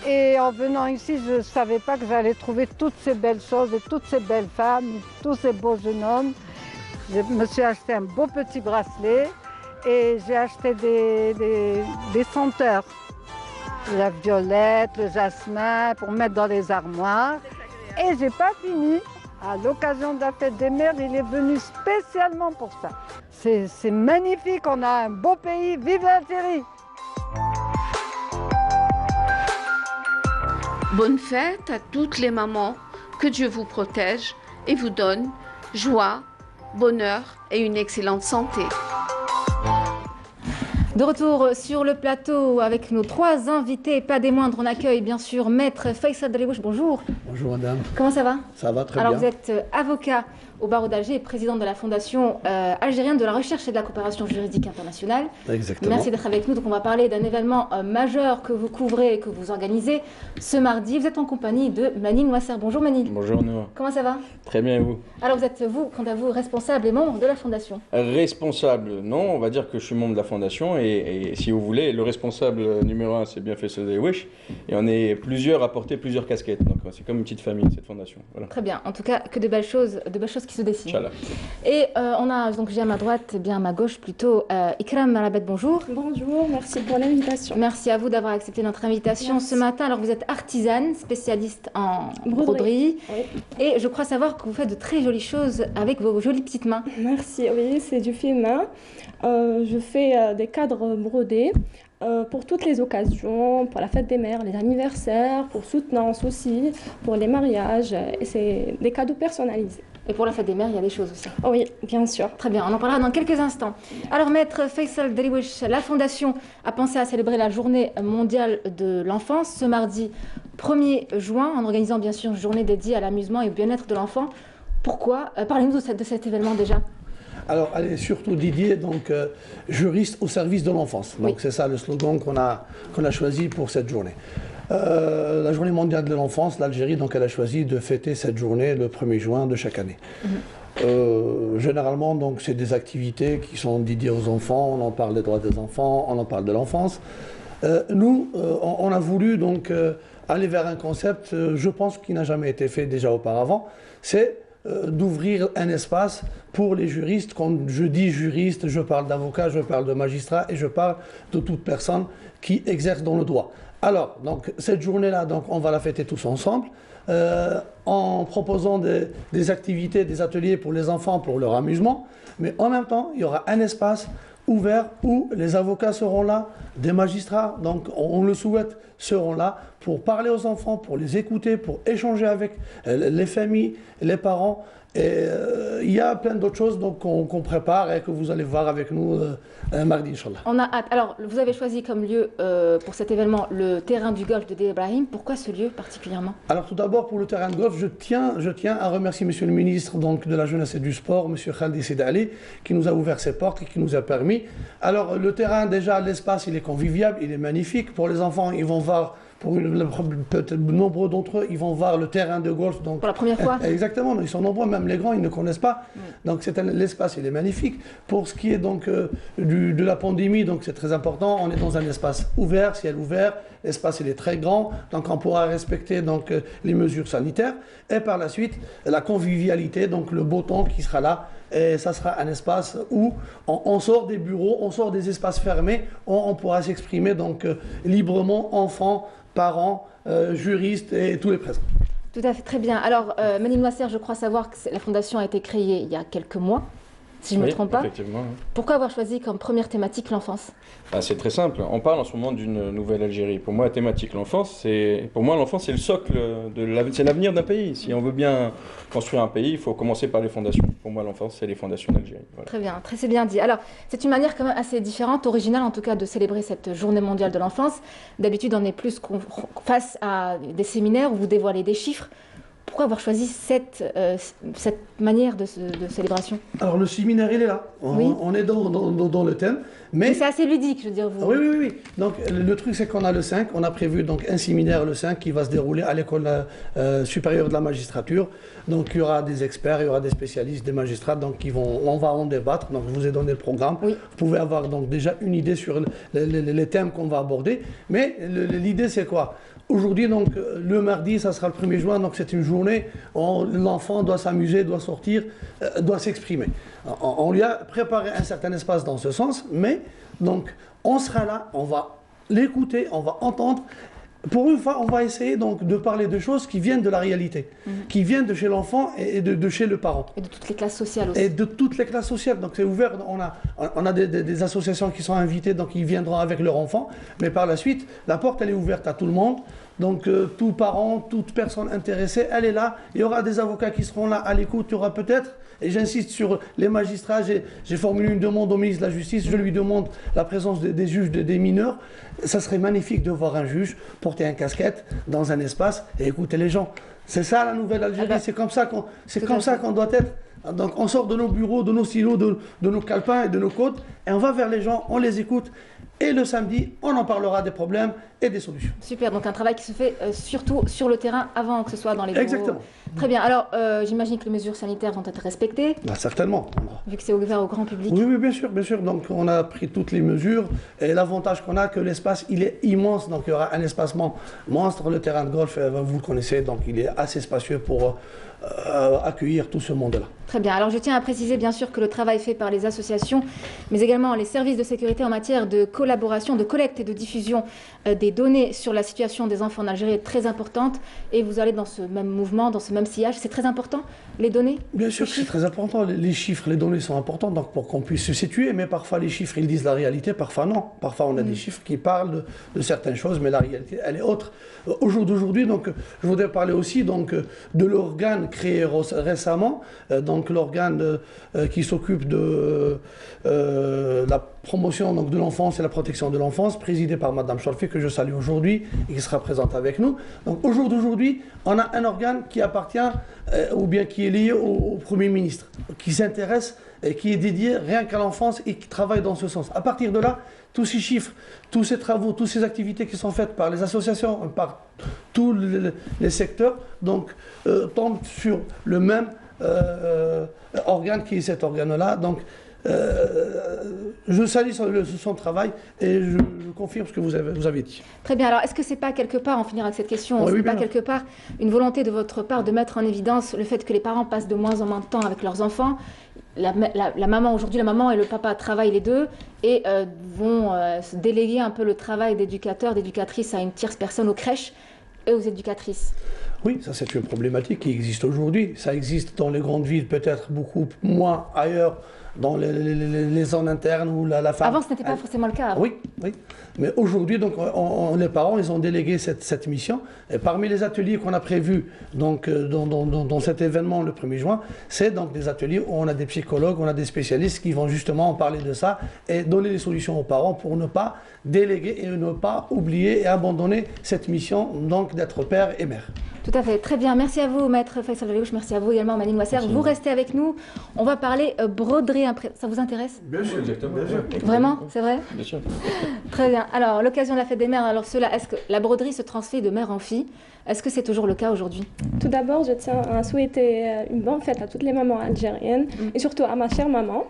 et en venant ici, je ne savais pas que j'allais trouver toutes ces belles choses et toutes ces belles femmes, tous ces beaux jeunes hommes. Je me suis acheté un beau petit bracelet et j'ai acheté des senteurs. La violette, le jasmin pour mettre dans les armoires. Et j'ai pas fini. À l'occasion de la fête des mères, il est venu spécialement pour ça. C'est magnifique, on a un beau pays, vive l'Algérie! Bonne fête à toutes les mamans, que Dieu vous protège et vous donne joie, bonheur et une excellente santé. De retour sur le plateau avec nos trois invités, pas des moindres, on accueille bien sûr Maître Faïssa Drébouche, bonjour. Bonjour madame. Comment ça va? Ça va très bien. Alors vous êtes avocat au barreau d'Alger et président de la Fondation algérienne de la recherche et de la coopération juridique internationale. Exactement. Merci d'être avec nous. Donc on va parler d'un événement majeur que vous couvrez et que vous organisez ce mardi. Vous êtes en compagnie de Manil Moisser. Bonjour Manil. Bonjour Noah. Comment ça va? Très bien et vous? Alors vous êtes quant à vous, responsable et membre de la Fondation? Responsable, non, on va dire que je suis membre de la Fondation et si vous voulez, le responsable numéro 1 c'est bien Faïssa Drébouche et on est plusieurs à porter plusieurs casquettes. Donc quoi. C'est comme une petite famille, cette fondation. Voilà. Très bien. En tout cas, que de belles choses qui se dessinent. Inch'Allah. Et on a, donc j'ai à ma droite, eh bien à ma gauche plutôt, Ikram Marabet, bonjour. Bonjour, merci pour l'invitation. Merci à vous d'avoir accepté notre invitation ce matin. Alors vous êtes artisane, spécialiste en broderie. Oui. Et je crois savoir que vous faites de très jolies choses avec vos jolies petites mains. Merci, oui, c'est du fait main. Je fais des cadres brodés pour toutes les occasions, pour la fête des mères, les anniversaires, pour soutenance aussi, pour les mariages. Et c'est des cadeaux personnalisés. Et pour la fête des mères, il y a des choses aussi. Oui, bien sûr. Très bien, on en parlera dans quelques instants. Alors, Maître Faisal Deriwish, la Fondation a pensé à célébrer la journée mondiale de l'enfance ce mardi 1er juin, en organisant bien sûr une journée dédiée à l'amusement et au bien-être de l'enfant. Pourquoi? Parlez-nous de cet événement déjà. Alors, elle est surtout dédiée, donc, juriste au service de l'enfance. Donc, c'est ça le slogan qu'on a choisi pour cette journée. La journée mondiale de l'enfance, l'Algérie, donc, elle a choisi de fêter cette journée le 1er juin de chaque année. Généralement, donc, c'est des activités qui sont dédiées aux enfants. On en parle des droits des enfants, on en parle de l'enfance. Nous, on a voulu donc aller vers un concept, je pense, qui n'a jamais été fait déjà auparavant. C'est d'ouvrir un espace pour les juristes. Quand je dis juriste, je parle d'avocat, je parle de magistrat et je parle de toute personne qui exerce dans le droit. Alors, donc, cette journée-là, donc, on va la fêter tous ensemble en proposant des activités, des ateliers pour les enfants, pour leur amusement. Mais en même temps, il y aura un espace ouvert où les avocats seront là, des magistrats, donc on le souhaite, seront là pour parler aux enfants, pour les écouter, pour échanger avec les familles, les parents. Et il y a plein d'autres choses qu'on prépare et que vous allez voir avec nous mardi, Inch'Allah. On a hâte. Alors, vous avez choisi comme lieu pour cet événement le terrain du golf de Deir Ibrahim. Pourquoi ce lieu particulièrement? Alors, tout d'abord, pour le terrain de golf, je tiens à remercier Monsieur le ministre donc, de la Jeunesse et du Sport, Monsieur Khaldi Sidali, qui nous a ouvert ses portes et qui nous a permis. Alors, le terrain, déjà, l'espace, il est convivial, il est magnifique. Pour les enfants, ils vont voir... Peut-être nombreux d'entre eux, ils vont voir le terrain de golf. Donc, pour la première fois. Exactement, ils sont nombreux, même les grands, ils ne connaissent pas. Donc l'espace, il est magnifique. Pour ce qui est donc de la pandémie, donc c'est très important, on est dans un espace ouvert, ciel ouvert, l'espace il est très grand, donc on pourra respecter donc, les mesures sanitaires. Et par la suite, la convivialité, donc le beau temps qui sera là. Et ça sera un espace où on sort des bureaux, on sort des espaces fermés, où on pourra s'exprimer donc librement, enfants, parents, juristes et tous les présents. Tout à fait, très bien. Alors, Méline Noisser, je crois savoir que la Fondation a été créée il y a quelques mois, si je ne me trompe pas. Effectivement. Pourquoi avoir choisi comme première thématique l'enfance? C'est très simple. On parle en ce moment d'une nouvelle Algérie. Pour moi, la thématique l'enfance, c'est le socle, c'est l'avenir d'un pays. Si on veut bien construire un pays, il faut commencer par les fondations. Pour moi, l'enfance, c'est les fondations d'Algérie. Voilà. Très bien, très bien dit. Alors, c'est une manière quand même assez différente, originale en tout cas, de célébrer cette journée mondiale de l'enfance. D'habitude, on est plus face à des séminaires où vous dévoilez des chiffres. Pourquoi avoir choisi cette manière de célébration? Alors le séminaire, il est là. On est dans le thème. Mais c'est assez ludique, je veux dire. Vous... Oui. Donc le truc, c'est qu'on a le 5. On a prévu donc, un séminaire le 5 qui va se dérouler à l'école supérieure de la magistrature. Donc il y aura des experts, il y aura des spécialistes, des magistrats. Donc on va en débattre. Donc je vous ai donné le programme. Oui. Vous pouvez avoir donc, déjà une idée sur les thèmes qu'on va aborder. Mais l'idée, c'est quoi? Aujourd'hui, donc, le mardi, ça sera le 1er juin, donc c'est une journée où l'enfant doit s'amuser, doit sortir, doit s'exprimer. On lui a préparé un certain espace dans ce sens, mais donc, on sera là, on va l'écouter, on va entendre. Pour une fois, on va essayer donc de parler de choses qui viennent de la réalité, qui viennent de chez l'enfant et de chez le parent. Et de toutes les classes sociales aussi. Et de toutes les classes sociales. Donc c'est ouvert, on a des associations qui sont invitées, donc ils viendront avec leur enfant. Mais par la suite, la porte, elle est ouverte à tout le monde. Donc tout parent, toute personne intéressée, elle est là. Il y aura des avocats qui seront là à l'écoute. Il y aura peut-être, et j'insiste sur les magistrats, j'ai formulé une demande au ministre de la Justice, je lui demande la présence des juges des mineurs. Ça serait magnifique de voir un juge porter un casquette dans un espace et écouter les gens. C'est ça la nouvelle Algérie, c'est comme ça qu'on doit être. Donc on sort de nos bureaux, de nos silos, de nos calepins et de nos codes, et on va vers les gens, on les écoute. Et le samedi, on en parlera des problèmes et des solutions. Super, donc un travail qui se fait surtout sur le terrain avant que ce soit dans les bureaux. Exactement. Très bien, alors j'imagine que les mesures sanitaires vont être respectées. Bah, certainement. Vu que c'est ouvert au grand public. Oui, bien sûr, bien sûr. Donc on a pris toutes les mesures et l'avantage qu'on a, que l'espace il est immense, donc il y aura un espacement monstre. Le terrain de golf, vous le connaissez, donc il est assez spacieux pour accueillir tout ce monde-là. Très bien, alors je tiens à préciser bien sûr que le travail fait par les associations, mais également les services de sécurité en matière de collaboration, de collecte et de diffusion des données sur la situation des enfants en Algérie est très importante, et vous allez dans ce même mouvement, dans ce même sillage. C'est très important, les données? Bien sûr, c'est très important. Les chiffres, les données sont importantes donc pour qu'on puisse se situer, mais parfois les chiffres, ils disent la réalité, parfois non. Parfois on a des chiffres qui parlent de certaines choses, mais la réalité, elle est autre. Au jour d'aujourd'hui, donc, je voudrais parler aussi donc, de l'organe créé récemment, donc l'organe qui s'occupe de la promotion donc, de l'enfance et la protection de l'enfance, présidé par Madame Cholfi, que je salue aujourd'hui et qui sera présente avec nous. Donc au jour d'aujourd'hui, on a un organe qui appartient ou bien qui est lié au Premier ministre, qui s'intéresse et qui est dédié rien qu'à l'enfance et qui travaille dans ce sens. À partir de là, tous ces chiffres, tous ces travaux, toutes ces activités qui sont faites par les associations, par tous les secteurs, donc tombent sur le même organe qui est cet organe-là. Donc, je salue son travail et je confirme ce que vous avez dit. Très bien, alors est-ce que c'est pas quelque part, en finir avec cette question, oui, c'est pas quelque part une volonté de votre part de mettre en évidence le fait que les parents passent de moins en moins de temps avec leurs enfants? La maman, aujourd'hui, la maman et le papa travaillent les deux et vont se déléguer un peu le travail d'éducateur, d'éducatrice à une tierce personne aux crèches et aux éducatrices. Oui, ça c'est une problématique qui existe aujourd'hui. Ça existe dans les grandes villes, peut-être beaucoup moins ailleurs, dans les zones internes où la femme... Avant, ce n'était pas forcément le cas. Avant. Oui. Mais aujourd'hui, donc, les parents, ils ont délégué cette mission. Et parmi les ateliers qu'on a prévus donc, dans cet événement le 1er juin, c'est donc des ateliers où on a des psychologues, on a des spécialistes qui vont justement en parler de ça et donner des solutions aux parents pour ne pas déléguer et ne pas oublier et abandonner cette mission donc d'être père et mère. Tout à fait, très bien. Merci à vous, Maître Faisal Velouche. Merci à vous également, Manine Ouasser. Vous restez avec nous. On va parler broderie. Ça vous intéresse? Bien sûr, exactement. Bien sûr. Vraiment? C'est vrai? Bien sûr. Très bien. Alors, l'occasion de la fête des mères, alors est-ce que la broderie se transmet de mère en fille? Est-ce que c'est toujours le cas aujourd'hui? Tout d'abord, je tiens à souhaiter une bonne fête à toutes les mamans algériennes et surtout à ma chère maman.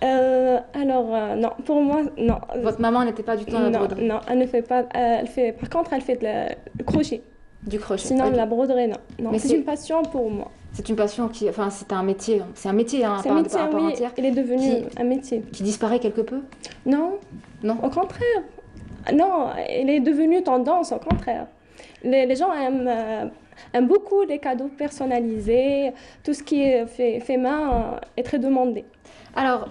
Non, pour moi, non. Votre maman n'était pas du tout dans la broderie? Non, elle ne fait pas. Par contre, elle fait le crochet. Du crochet. Sinon, la broderie, non. Mais c'est une passion pour moi. C'est une passion qui, enfin, c'est un métier. C'est un métier, hein, c'est un métier, à part oui. entière. Il est devenu un métier. Qui disparaît quelque peu? Non. Au contraire. Non, il est devenu tendance, au contraire. Les gens aiment beaucoup les cadeaux personnalisés. Tout ce qui est fait main est très demandé. Alors,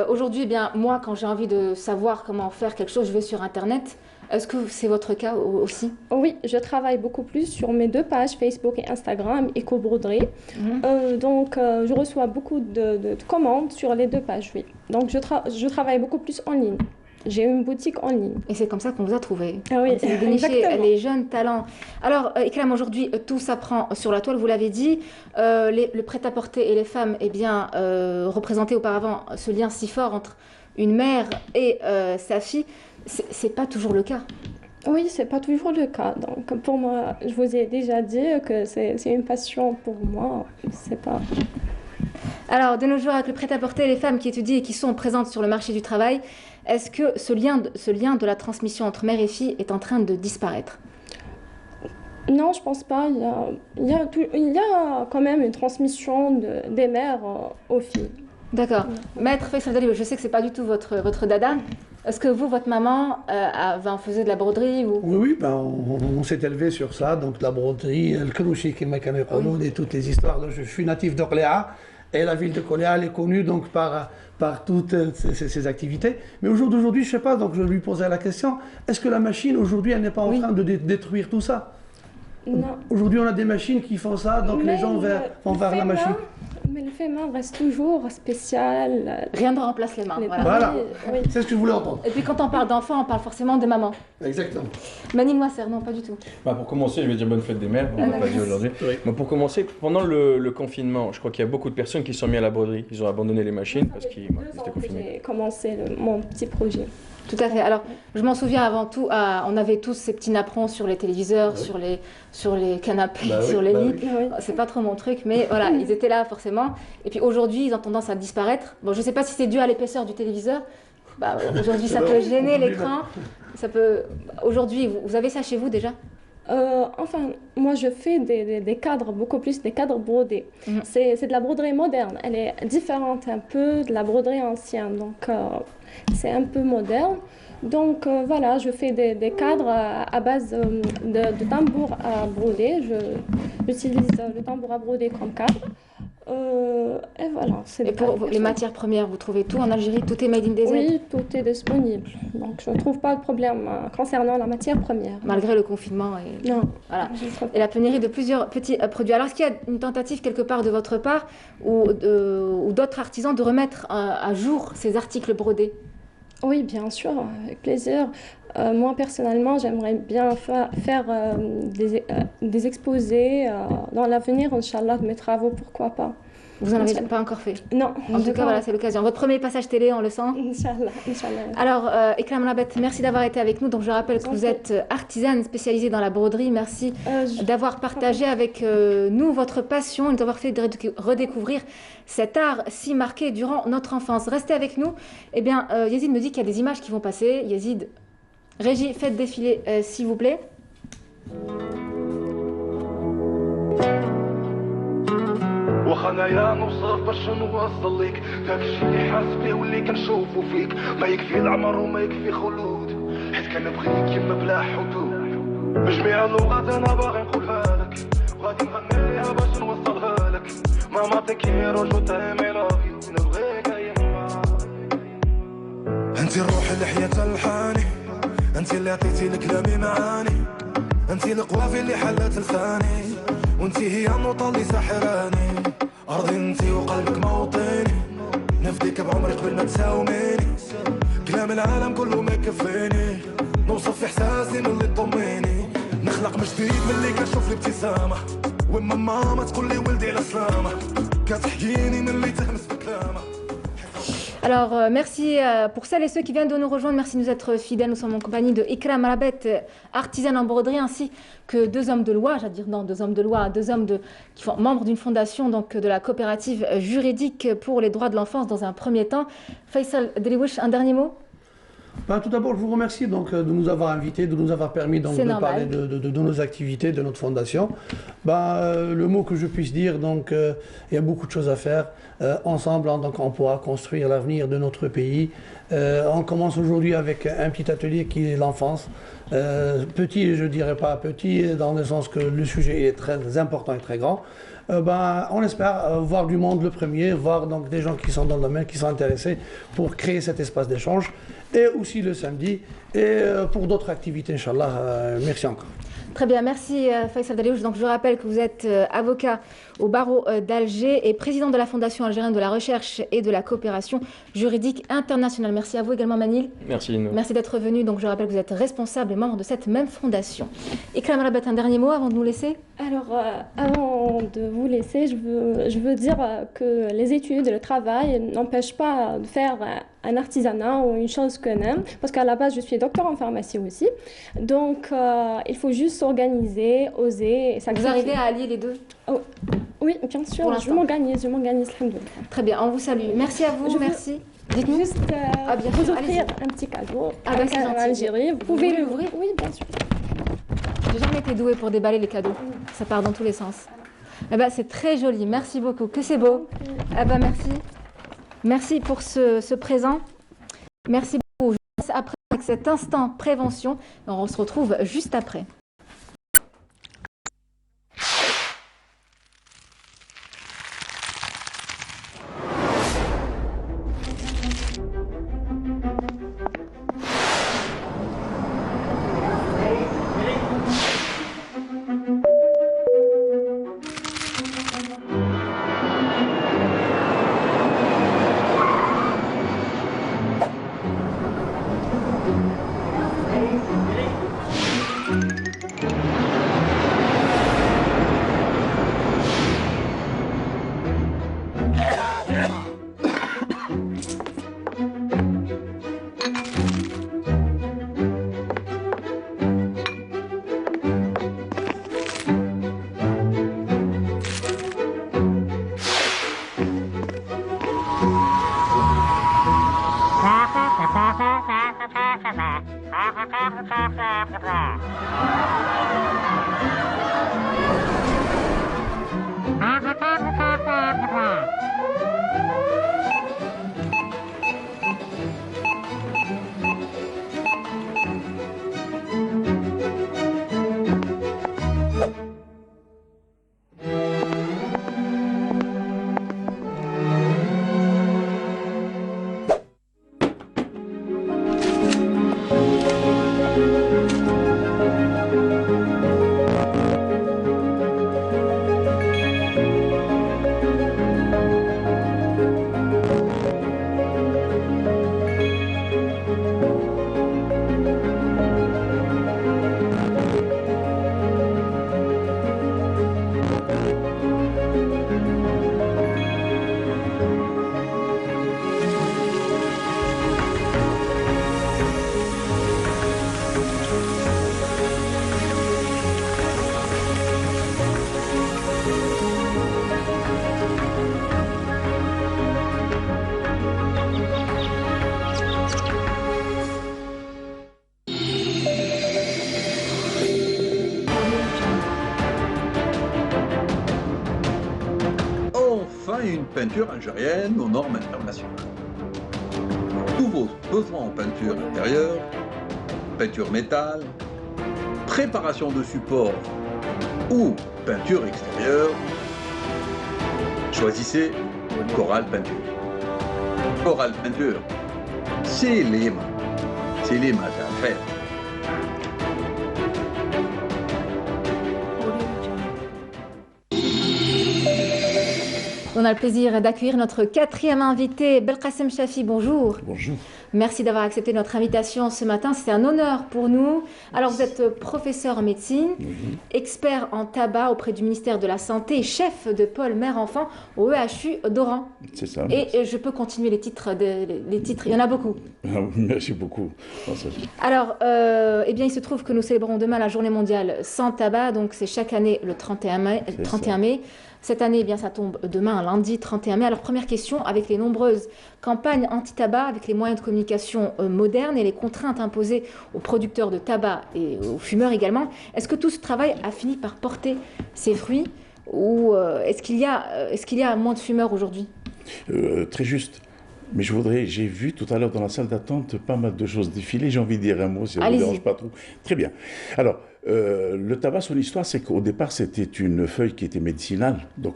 aujourd'hui, eh bien, moi, quand j'ai envie de savoir comment faire quelque chose, je vais sur Internet. Est-ce que c'est votre cas aussi? Oui, je travaille beaucoup plus sur mes 2 pages, Facebook et Instagram, Éco-Broderie. Donc, je reçois beaucoup de commandes sur les 2 pages, oui. Donc, je travaille beaucoup plus en ligne. J'ai une boutique en ligne. Et c'est comme ça qu'on vous a trouvé. Ah oui, vous dénichez les jeunes talents. Alors, Ikram, aujourd'hui, tout s'apprend sur la toile, vous l'avez dit. Le prêt-à-porter et les femmes, eh bien, représentaient auparavant ce lien si fort entre une mère et sa fille. C'est pas toujours le cas. Oui, c'est pas toujours le cas. Donc, pour moi, je vous ai déjà dit que c'est une passion pour moi. C'est pas... Alors, de nos jours, avec le prêt-à-porter, les femmes qui étudient et qui sont présentes sur le marché du travail, est-ce que ce lien de la transmission entre mère et fille est en train de disparaître? Non, je pense pas. Il y a quand même une transmission des mères aux filles. D'accord. Maître Faisal Dali, je sais que c'est pas du tout votre dada. Est-ce que vous, votre maman, faisait de la broderie ou... Oui, on s'est élevé sur ça. Donc la broderie, le krouchi, et toutes les histoires. Donc, je suis natif d'Orléans et la ville de Orléans est connue donc par toutes ces activités. Mais au jour d'aujourd'hui, je ne sais pas, donc je lui posais la question, est-ce que la machine aujourd'hui, elle n'est pas en train de détruire tout ça? Non. Aujourd'hui, on a des machines qui font ça, donc les gens vont vers la machine. Mais le fait main reste toujours spécial. Rien ne remplace les mains. Voilà. Oui. C'est ce que je voulais entendre. Et puis quand on parle d'enfants, on parle forcément de maman. Exactement. Manine Ouasser, non, pas du tout. Pour commencer, je vais dire bonne fête des mères, on l'a pas dit aujourd'hui. Oui. Pour commencer, pendant le confinement, je crois qu'il y a beaucoup de personnes qui sont mises à la broderie. Ils ont abandonné les machines parce qu'ils étaient confinés. J'ai commencé mon petit projet. Tout à fait. Alors, je m'en souviens avant tout, on avait tous ces petits napperons sur les téléviseurs, sur les canapés, sur les lits. C'est pas trop mon truc, mais voilà, ils étaient là forcément. Et puis aujourd'hui, ils ont tendance à disparaître. Bon, je sais pas si c'est dû à l'épaisseur du téléviseur. Aujourd'hui, ça peut gêner l'écran. Aujourd'hui, vous avez ça chez vous déjà? Enfin, moi je fais des cadres, beaucoup plus des cadres brodés. C'est de la broderie moderne, elle est différente un peu de la broderie ancienne, donc c'est un peu moderne. Donc voilà, je fais des cadres à base de tambour à broder. J'utilise le tambour à broder comme cadre. Et voilà. Et pour les matières premières, vous trouvez tout en Algérie? Tout est made in DZ? Oui, tout est disponible. Donc je ne trouve pas de problème concernant la matière première. Malgré le confinement Non. Voilà. Et la pénurie de plusieurs petits produits. Alors est-ce qu'il y a une tentative quelque part de votre part ou d'autres artisans de remettre à jour ces articles brodés? Oui, bien sûr, avec plaisir. Moi, personnellement, j'aimerais bien faire des exposés dans l'avenir, Inch'Allah, de mes travaux, pourquoi pas. Vous n'en avez pas encore fait? Non. En tout cas, voilà, c'est l'occasion. Votre premier passage télé, on le sent? Inch'Allah, Inch'Allah. Alors, Ikram Rabet, merci d'avoir été avec nous. Donc, je rappelle que vous êtes artisane spécialisée dans la broderie. Merci d'avoir partagé avec nous votre passion et d'avoir fait redécouvrir cet art si marqué durant notre enfance. Restez avec nous. Eh bien, Yazid me dit qu'il y a des images qui vont passer. Yazid, Régie, faites défiler, s'il vous plaît. وخنايا نوصف باش نوصل ليك داك الشي اللي حاس بيه واللي كنشوفو فيك ما يكفي العمر وما يكفي خلود حيت كنبغيك يما بلا حدود بجميع اللغات انا باغي نقولها لك وغادي نغني ليها باش نوصلها لك ماما تكيرو جو تايمي لافي نبغيك يما انت الروح الحياة الحاني انت اللي عطيتي لكلامي معاني انت القوافي اللي حلت لساني وانت هي النوطة اللي ساحراني أرضي انت وقلبك موطني نفديك بعمري قبل ما تساوميني كلام العالم كله ما يكفيني نوصف في إحساسي من اللي تطميني نخلق من جديد من اللي كنشوف الابتسامة وإما ماما تقول لي ولدي على سلامة كتحييني من اللي تهمس بكلامة. Alors, merci pour celles et ceux qui viennent de nous rejoindre. Merci de nous être fidèles. Nous sommes en compagnie de Ikram Rabet, artisane en broderie, ainsi que deux hommes de loi, j'allais dire non, deux hommes de loi, qui font membres d'une fondation, donc de la coopérative juridique pour les droits de l'enfance dans un premier temps. Faisal Deliwish, un dernier mot? Tout d'abord, je vous remercie donc, de nous avoir invités, de nous avoir permis donc, de parler de nos activités, de notre fondation. Le mot que je puisse dire, donc, il y a beaucoup de choses à faire. Ensemble, donc, on pourra construire l'avenir de notre pays. On commence aujourd'hui avec un petit atelier qui est l'enfance. Petit, je ne dirais pas petit, dans le sens que le sujet est très important et très grand. On espère voir du monde le premier, voir donc, des gens qui sont dans le domaine, qui sont intéressés pour créer cet espace d'échange. Et aussi le samedi, et pour d'autres activités, Inch'Allah. Merci encore. Très bien, merci Faisal Deliwish. Donc je rappelle que vous êtes avocat au barreau d'Alger et président de la Fondation algérienne de la recherche et de la coopération juridique internationale. Merci à vous également Manil. Merci. Merci d'être venu. Donc je rappelle que vous êtes responsable et membre de cette même fondation. Ikram Rabet, un dernier mot avant de nous laisser? Alors, avant de vous laisser, je veux dire que les études et le travail n'empêchent pas de faire un artisanat ou une chose qu'on aime, parce qu'à la base, je suis docteur en pharmacie aussi. Donc, il faut juste s'organiser, oser. Et vous arrivez à allier les deux? Oui, bien sûr. Je m'organise, alhamdoulilah. Très bien, on vous salue. Merci à vous, merci. Dites-nous juste vous offrir un petit cadeau avec Algérie. Vous pouvez l'ouvrir? Oui, bien sûr. J'ai jamais été douée pour déballer les cadeaux. Ça part dans tous les sens. C'est très joli. Merci beaucoup. Que c'est beau. Merci. Merci pour ce présent. Merci beaucoup. Je vous laisse après avec cet instant prévention. On se retrouve juste après. peinture algérienne aux normes internationales. Tous vos besoins en peinture intérieure, peinture métal, préparation de support ou peinture extérieure, choisissez Coral Peinture. Coral Peinture, c'est les mains à faire. On a le plaisir d'accueillir notre quatrième invité, Belkacem Chafi. Bonjour. Bonjour. Merci d'avoir accepté notre invitation ce matin. C'est un honneur pour nous. Alors, vous êtes professeur en médecine, expert en tabac auprès du ministère de la Santé et chef de pôle mère-enfant au EHU d'Oran. C'est ça. Et je peux continuer les titres. Il y en a beaucoup. Merci beaucoup. Alors, eh bien, il se trouve que nous célébrons demain la journée mondiale sans tabac. Donc, c'est chaque année le 31 mai. Cette année, eh bien, ça tombe demain, lundi 31 mai. Alors, première question, avec les nombreuses campagnes anti-tabac, avec les moyens de communication modernes et les contraintes imposées aux producteurs de tabac et aux fumeurs également, est-ce que tout ce travail a fini par porter ses fruits ou est-ce qu'il y a moins de fumeurs aujourd'hui? Très juste. Mais j'ai vu tout à l'heure dans la salle d'attente pas mal de choses défiler. J'ai envie de dire un mot, si ça ne vous dérange pas trop. Très bien. Alors, le tabac, son histoire, c'est qu'au départ, c'était une feuille qui était médicinale. Donc,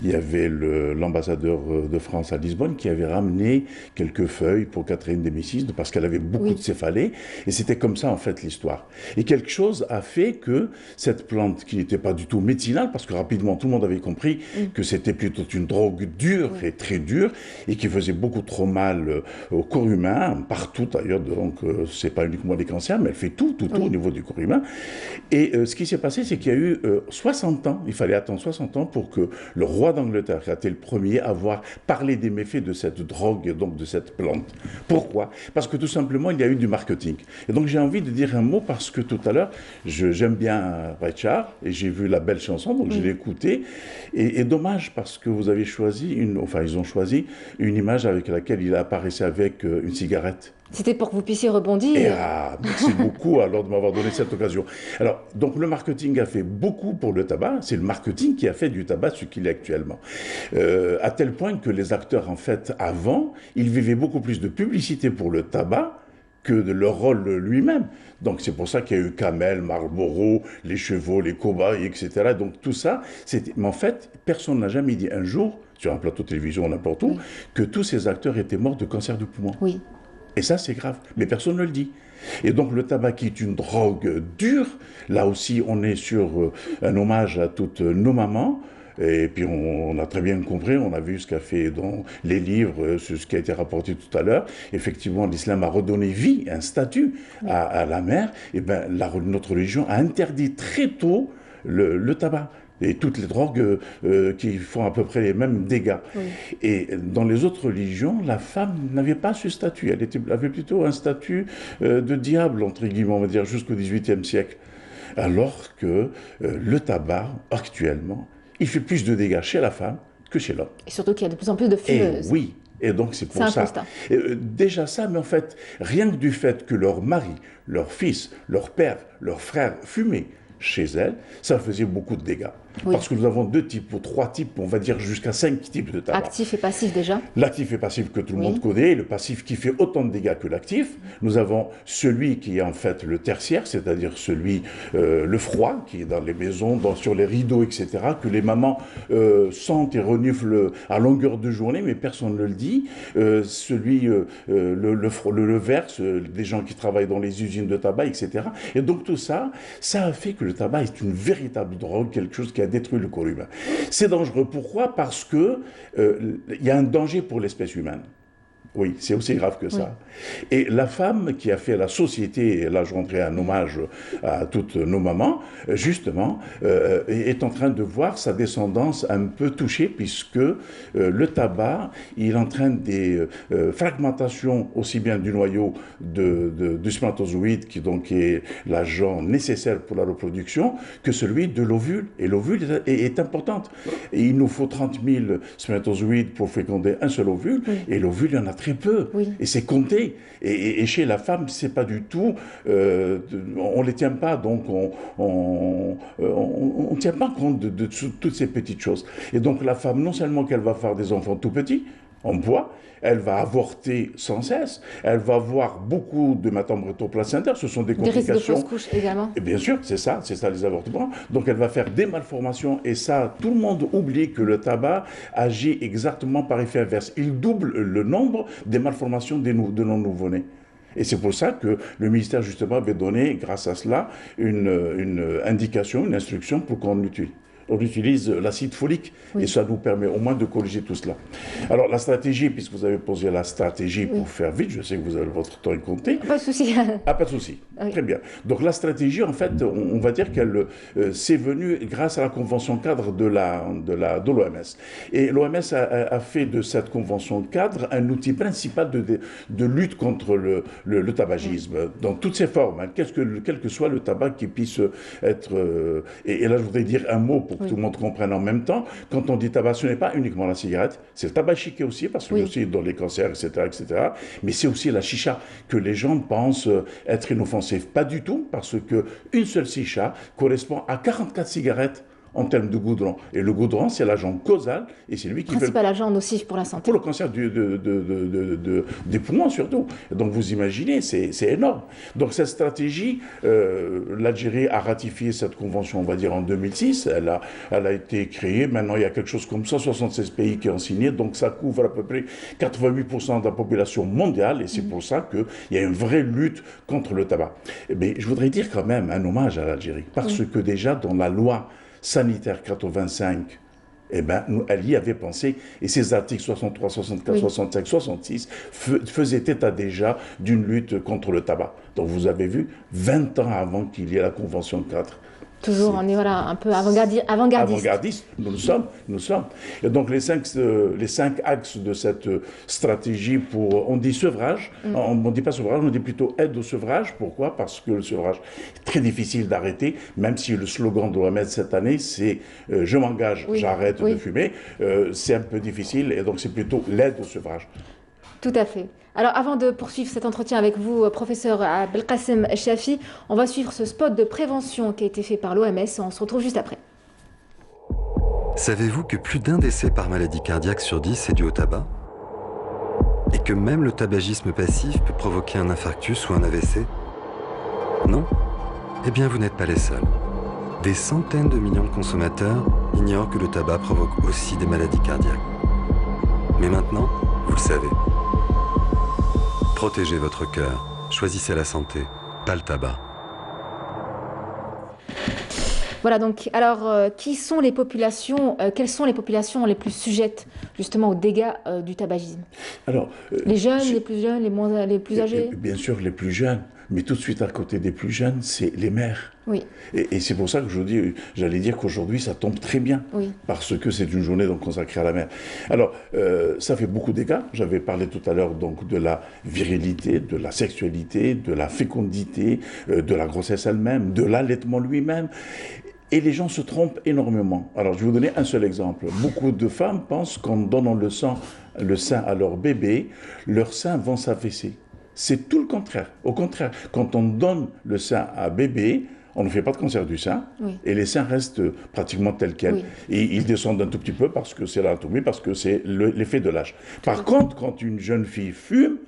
il y avait l'ambassadeur de France à Lisbonne qui avait ramené quelques feuilles pour Catherine de Médicis parce qu'elle avait beaucoup de céphalées. Et c'était comme ça, en fait, l'histoire. Et quelque chose a fait que cette plante, qui n'était pas du tout médicinale, parce que rapidement, tout le monde avait compris que c'était plutôt une drogue dure et très dure, et qui faisait beaucoup trop mal au corps humain, partout d'ailleurs. Donc, c'est pas uniquement les cancers, mais elle fait tout au niveau du corps humain. Et ce qui s'est passé, c'est qu'il y a eu 60 ans, il fallait attendre 60 ans pour que le roi d'Angleterre, qui a été le premier à avoir parlé des méfaits de cette drogue, donc de cette plante. Pourquoi? Parce que tout simplement, il y a eu du marketing. Et donc j'ai envie de dire un mot parce que tout à l'heure, j'aime bien Richard et j'ai vu la belle chanson, donc je l'ai écoutée. Et dommage parce que vous avez choisi, ils ont choisi une image avec laquelle il apparaissait avec une cigarette. C'était pour que vous puissiez rebondir. Merci beaucoup alors de m'avoir donné cette occasion. Alors, donc le marketing a fait beaucoup pour le tabac. C'est le marketing qui a fait du tabac ce qu'il est actuellement. À tel point que les acteurs, en fait, avant, ils vivaient beaucoup plus de publicité pour le tabac que de leur rôle lui-même. Donc c'est pour ça qu'il y a eu Camel, Marlboro, les chevaux, les cobayes, etc. Donc tout ça, mais en fait, personne n'a jamais dit un jour, sur un plateau de télévision ou n'importe où, que tous ces acteurs étaient morts de cancer du poumon. Oui. Et ça, c'est grave. Mais personne ne le dit. Et donc, le tabac qui est une drogue dure, là aussi, on est sur un hommage à toutes nos mamans. Et puis, on a très bien compris, on a vu ce qu'a fait dans les livres, ce qui a été rapporté tout à l'heure. Effectivement, l'islam a redonné vie, un statut à la mère. Et bien, notre religion a interdit très tôt le tabac. Et toutes les drogues qui font à peu près les mêmes dégâts. Oui. Et dans les autres religions, la femme n'avait pas ce statut. Elle avait plutôt un statut de diable, entre guillemets, on va dire, jusqu'au XVIIIe siècle. Alors que le tabac, actuellement, il fait plus de dégâts chez la femme que chez l'homme. Et surtout qu'il y a de plus en plus de fumeuses. Et oui. Et donc c'est pour ça. Déjà ça, mais en fait, rien que du fait que leur mari, leur fils, leur père, leur frère fumaient chez elles, ça faisait beaucoup de dégâts. Oui. Parce que nous avons 2 types ou 3 types, on va dire jusqu'à 5 types de tabac. Actif et passif déjà. L'actif et passif que tout le monde connaît, le passif qui fait autant de dégâts que l'actif. Nous avons celui qui est en fait le tertiaire, c'est-à-dire celui, le froid, qui est dans les maisons, sur les rideaux, etc., que les mamans sentent et reniflent à longueur de journée, mais personne ne le dit. Celui, le vert, des gens qui travaillent dans les usines de tabac, etc. Et donc tout ça, ça a fait que le tabac est une véritable drogue, quelque chose qui a détruit le corps humain. C'est dangereux. Pourquoi? Parce que y a un danger pour l'espèce humaine. Oui, c'est aussi grave que ça. Oui. Et la femme qui a fait la société, et là je rentrais un hommage à toutes nos mamans, justement, est en train de voir sa descendance un peu touchée, puisque le tabac, il entraîne des fragmentations aussi bien du noyau du spermatozoïde, qui donc est l'agent nécessaire pour la reproduction, que celui de l'ovule. Et l'ovule est importante. Et il nous faut 30 000 spermatozoïdes pour féconder un seul ovule, et l'ovule, il y en a très peu. Et c'est compté. Et chez la femme, c'est pas du tout. On les tient pas, donc on tient pas compte de toutes ces petites choses. Et donc la femme, non seulement qu'elle va faire des enfants tout petits, en poids, elle va avorter sans cesse, elle va avoir beaucoup de placentaires, ce sont des complications. Des risques de fausse couche également. Et bien sûr, c'est ça les avortements. Donc elle va faire des malformations et ça, tout le monde oublie que le tabac agit exactement par effet inverse. Il double le nombre des malformations de nos nouveau-nés. Et c'est pour ça que le ministère, justement, avait donné, grâce à cela, une indication, une instruction pour qu'on utilise l'acide folique et ça nous permet au moins de corriger tout cela. Alors la stratégie, puisque vous avez posé la stratégie pour faire vite, je sais que vous avez votre temps est compté. Pas de souci. Ah, pas de souci. Très bien. Donc la stratégie, en fait, on va dire qu'elle c'est venu grâce à la convention cadre de l'OMS. Et l'OMS a fait de cette convention cadre un outil principal de lutte contre le tabagisme dans toutes ses formes, hein, quel que soit le tabac qui puisse être... et là, je voudrais dire un mot pour que tout le monde comprenne en même temps. Quand on dit tabac, ce n'est pas uniquement la cigarette, c'est le tabac chiqué aussi, parce que aussi dans les cancers, etc., mais c'est aussi la chicha, que les gens pensent être inoffensif. Pas du tout, parce qu'une seule chicha correspond à 44 cigarettes en termes de goudron. Et le goudron, c'est l'agent causal, et c'est lui qui principal agent nocif pour la santé. Pour le cancer des poumons, surtout. Donc, vous imaginez, c'est énorme. Donc, cette stratégie, l'Algérie a ratifié cette convention, on va dire, en 2006. Elle a été créée. Maintenant, il y a quelque chose comme 176 pays qui ont signé. Donc, ça couvre à peu près 88% de la population mondiale, et c'est pour ça qu'il y a une vraie lutte contre le tabac. Mais je voudrais dire quand même un hommage à l'Algérie, parce que déjà, dans la loi sanitaire 85, eh ben, elle y avait pensé, et ces articles 63, 64, 65, 66 faisaient état déjà d'une lutte contre le tabac. Donc vous avez vu, 20 ans avant qu'il y ait la Convention 4. Toujours, on est un peu avant-gardiste. Avant-gardiste, nous le sommes. Et donc les cinq axes de cette stratégie on dit sevrage, on ne dit pas sevrage, on dit plutôt aide au sevrage. Pourquoi? Parce que le sevrage est très difficile d'arrêter, même si le slogan de l'OMS cette année, c'est je m'engage, j'arrête de fumer. C'est un peu difficile, et donc c'est plutôt l'aide au sevrage. Tout à fait. Alors, avant de poursuivre cet entretien avec vous, professeur Belkacem Chafi, on va suivre ce spot de prévention qui a été fait par l'OMS. On se retrouve juste après. Savez-vous que plus d'un décès par maladie cardiaque sur 10 est dû au tabac? Et que même le tabagisme passif peut provoquer un infarctus ou un AVC? Non? Eh bien, vous n'êtes pas les seuls. Des centaines de millions de consommateurs ignorent que le tabac provoque aussi des maladies cardiaques. Mais maintenant, vous le savez. Protégez votre cœur, choisissez la santé, pas le tabac. Voilà, donc, alors, quelles sont les populations les plus sujettes justement aux dégâts du tabagisme? Alors, les jeunes, les plus jeunes, les plus âgés? Bien sûr, les plus jeunes, mais tout de suite à côté des plus jeunes, c'est les mères. Oui. Et c'est pour ça que j'allais dire qu'aujourd'hui, ça tombe très bien, parce que c'est une journée donc consacrée à la mère. Alors, ça fait beaucoup de dégâts. J'avais parlé tout à l'heure donc de la virilité, de la sexualité, de la fécondité, de la grossesse elle-même, de l'allaitement lui-même. Et les gens se trompent énormément. Alors, je vais vous donner un seul exemple. Beaucoup de femmes pensent qu'en donnant le sein à leur bébé, leurs seins vont s'affaisser. C'est tout le contraire. Au contraire, quand on donne le sein à bébé, on ne fait pas de cancer du sein, et les seins restent pratiquement tels quels. Et ils descendent un tout petit peu parce que c'est l'anatomie, parce que c'est l'effet de l'âge. Par contre, quand une jeune fille fume,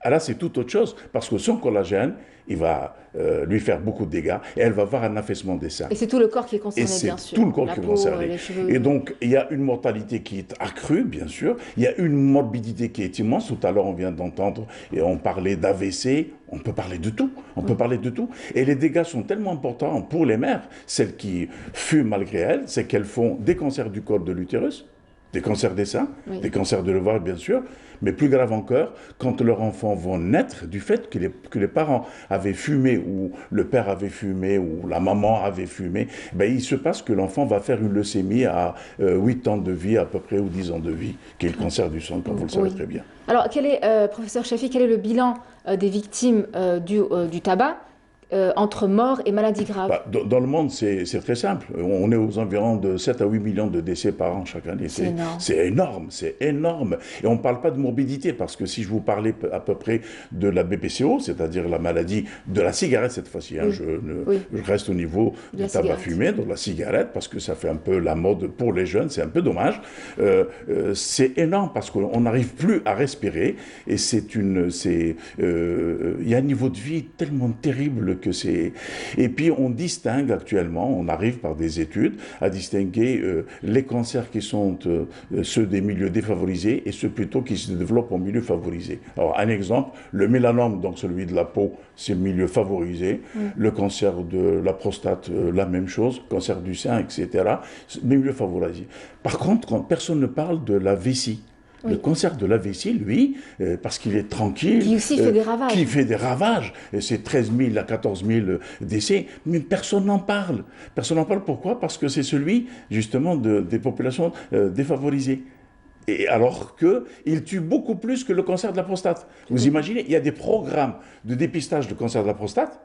là c'est tout autre chose, parce que son collagène, il va lui faire beaucoup de dégâts, et elle va avoir un affaissement des seins. Et c'est tout le corps qui est concerné, bien sûr. Et c'est tout le corps qui est concerné. Et donc, il y a une mortalité qui est accrue, bien sûr. Il y a une morbidité qui est immense. Tout à l'heure, on vient d'entendre, et on parlait d'AVC. On peut parler de tout. On peut parler de tout. Et les dégâts sont tellement importants pour les mères, celles qui fument malgré elles, c'est qu'elles font des cancers du col de l'utérus, des cancers des seins, des cancers de l'ovaire, bien sûr, mais plus grave encore, quand leurs enfants vont naître, du fait que les parents avaient fumé, ou le père avait fumé, ou la maman avait fumé, ben, il se passe que l'enfant va faire une leucémie à 8 ans de vie à peu près, ou 10 ans de vie, qui est le cancer du sang, comme vous le savez très bien. Alors, professeur Chafi, quel est le bilan des victimes du tabac? entre mort et maladie grave? Dans le monde, c'est très simple. On est aux environs de 7 à 8 millions de décès par an chaque année. C'est énorme, c'est énorme. Et on ne parle pas de morbidité, parce que si je vous parlais à peu près de la BPCO, c'est-à-dire la maladie de la cigarette cette fois-ci, hein, je reste au niveau du tabac fumé, donc la cigarette, parce que ça fait un peu la mode pour les jeunes, c'est un peu dommage. C'est énorme parce qu'on n'arrive plus à respirer, et il y a un niveau de vie tellement terrible que c'est... Et puis on distingue actuellement, on arrive par des études à distinguer les cancers qui sont ceux des milieux défavorisés et ceux plutôt qui se développent en milieu favorisé. Alors un exemple, le mélanome, donc celui de la peau, c'est le milieu favorisé. Le cancer de la prostate, la même chose, cancer du sein, etc. Milieu favorisé. Par contre, quand personne ne parle de la vessie. Le cancer de la vessie, lui, parce qu'il est tranquille, qui aussi fait des ravages. Qui fait des ravages, c'est 13 000 à 14 000 décès, mais personne n'en parle. Personne n'en parle, pourquoi? Parce que c'est celui, justement, des populations défavorisées. Et alors qu'il tue beaucoup plus que le cancer de la prostate. Vous imaginez, il y a des programmes de dépistage de cancer de la prostate.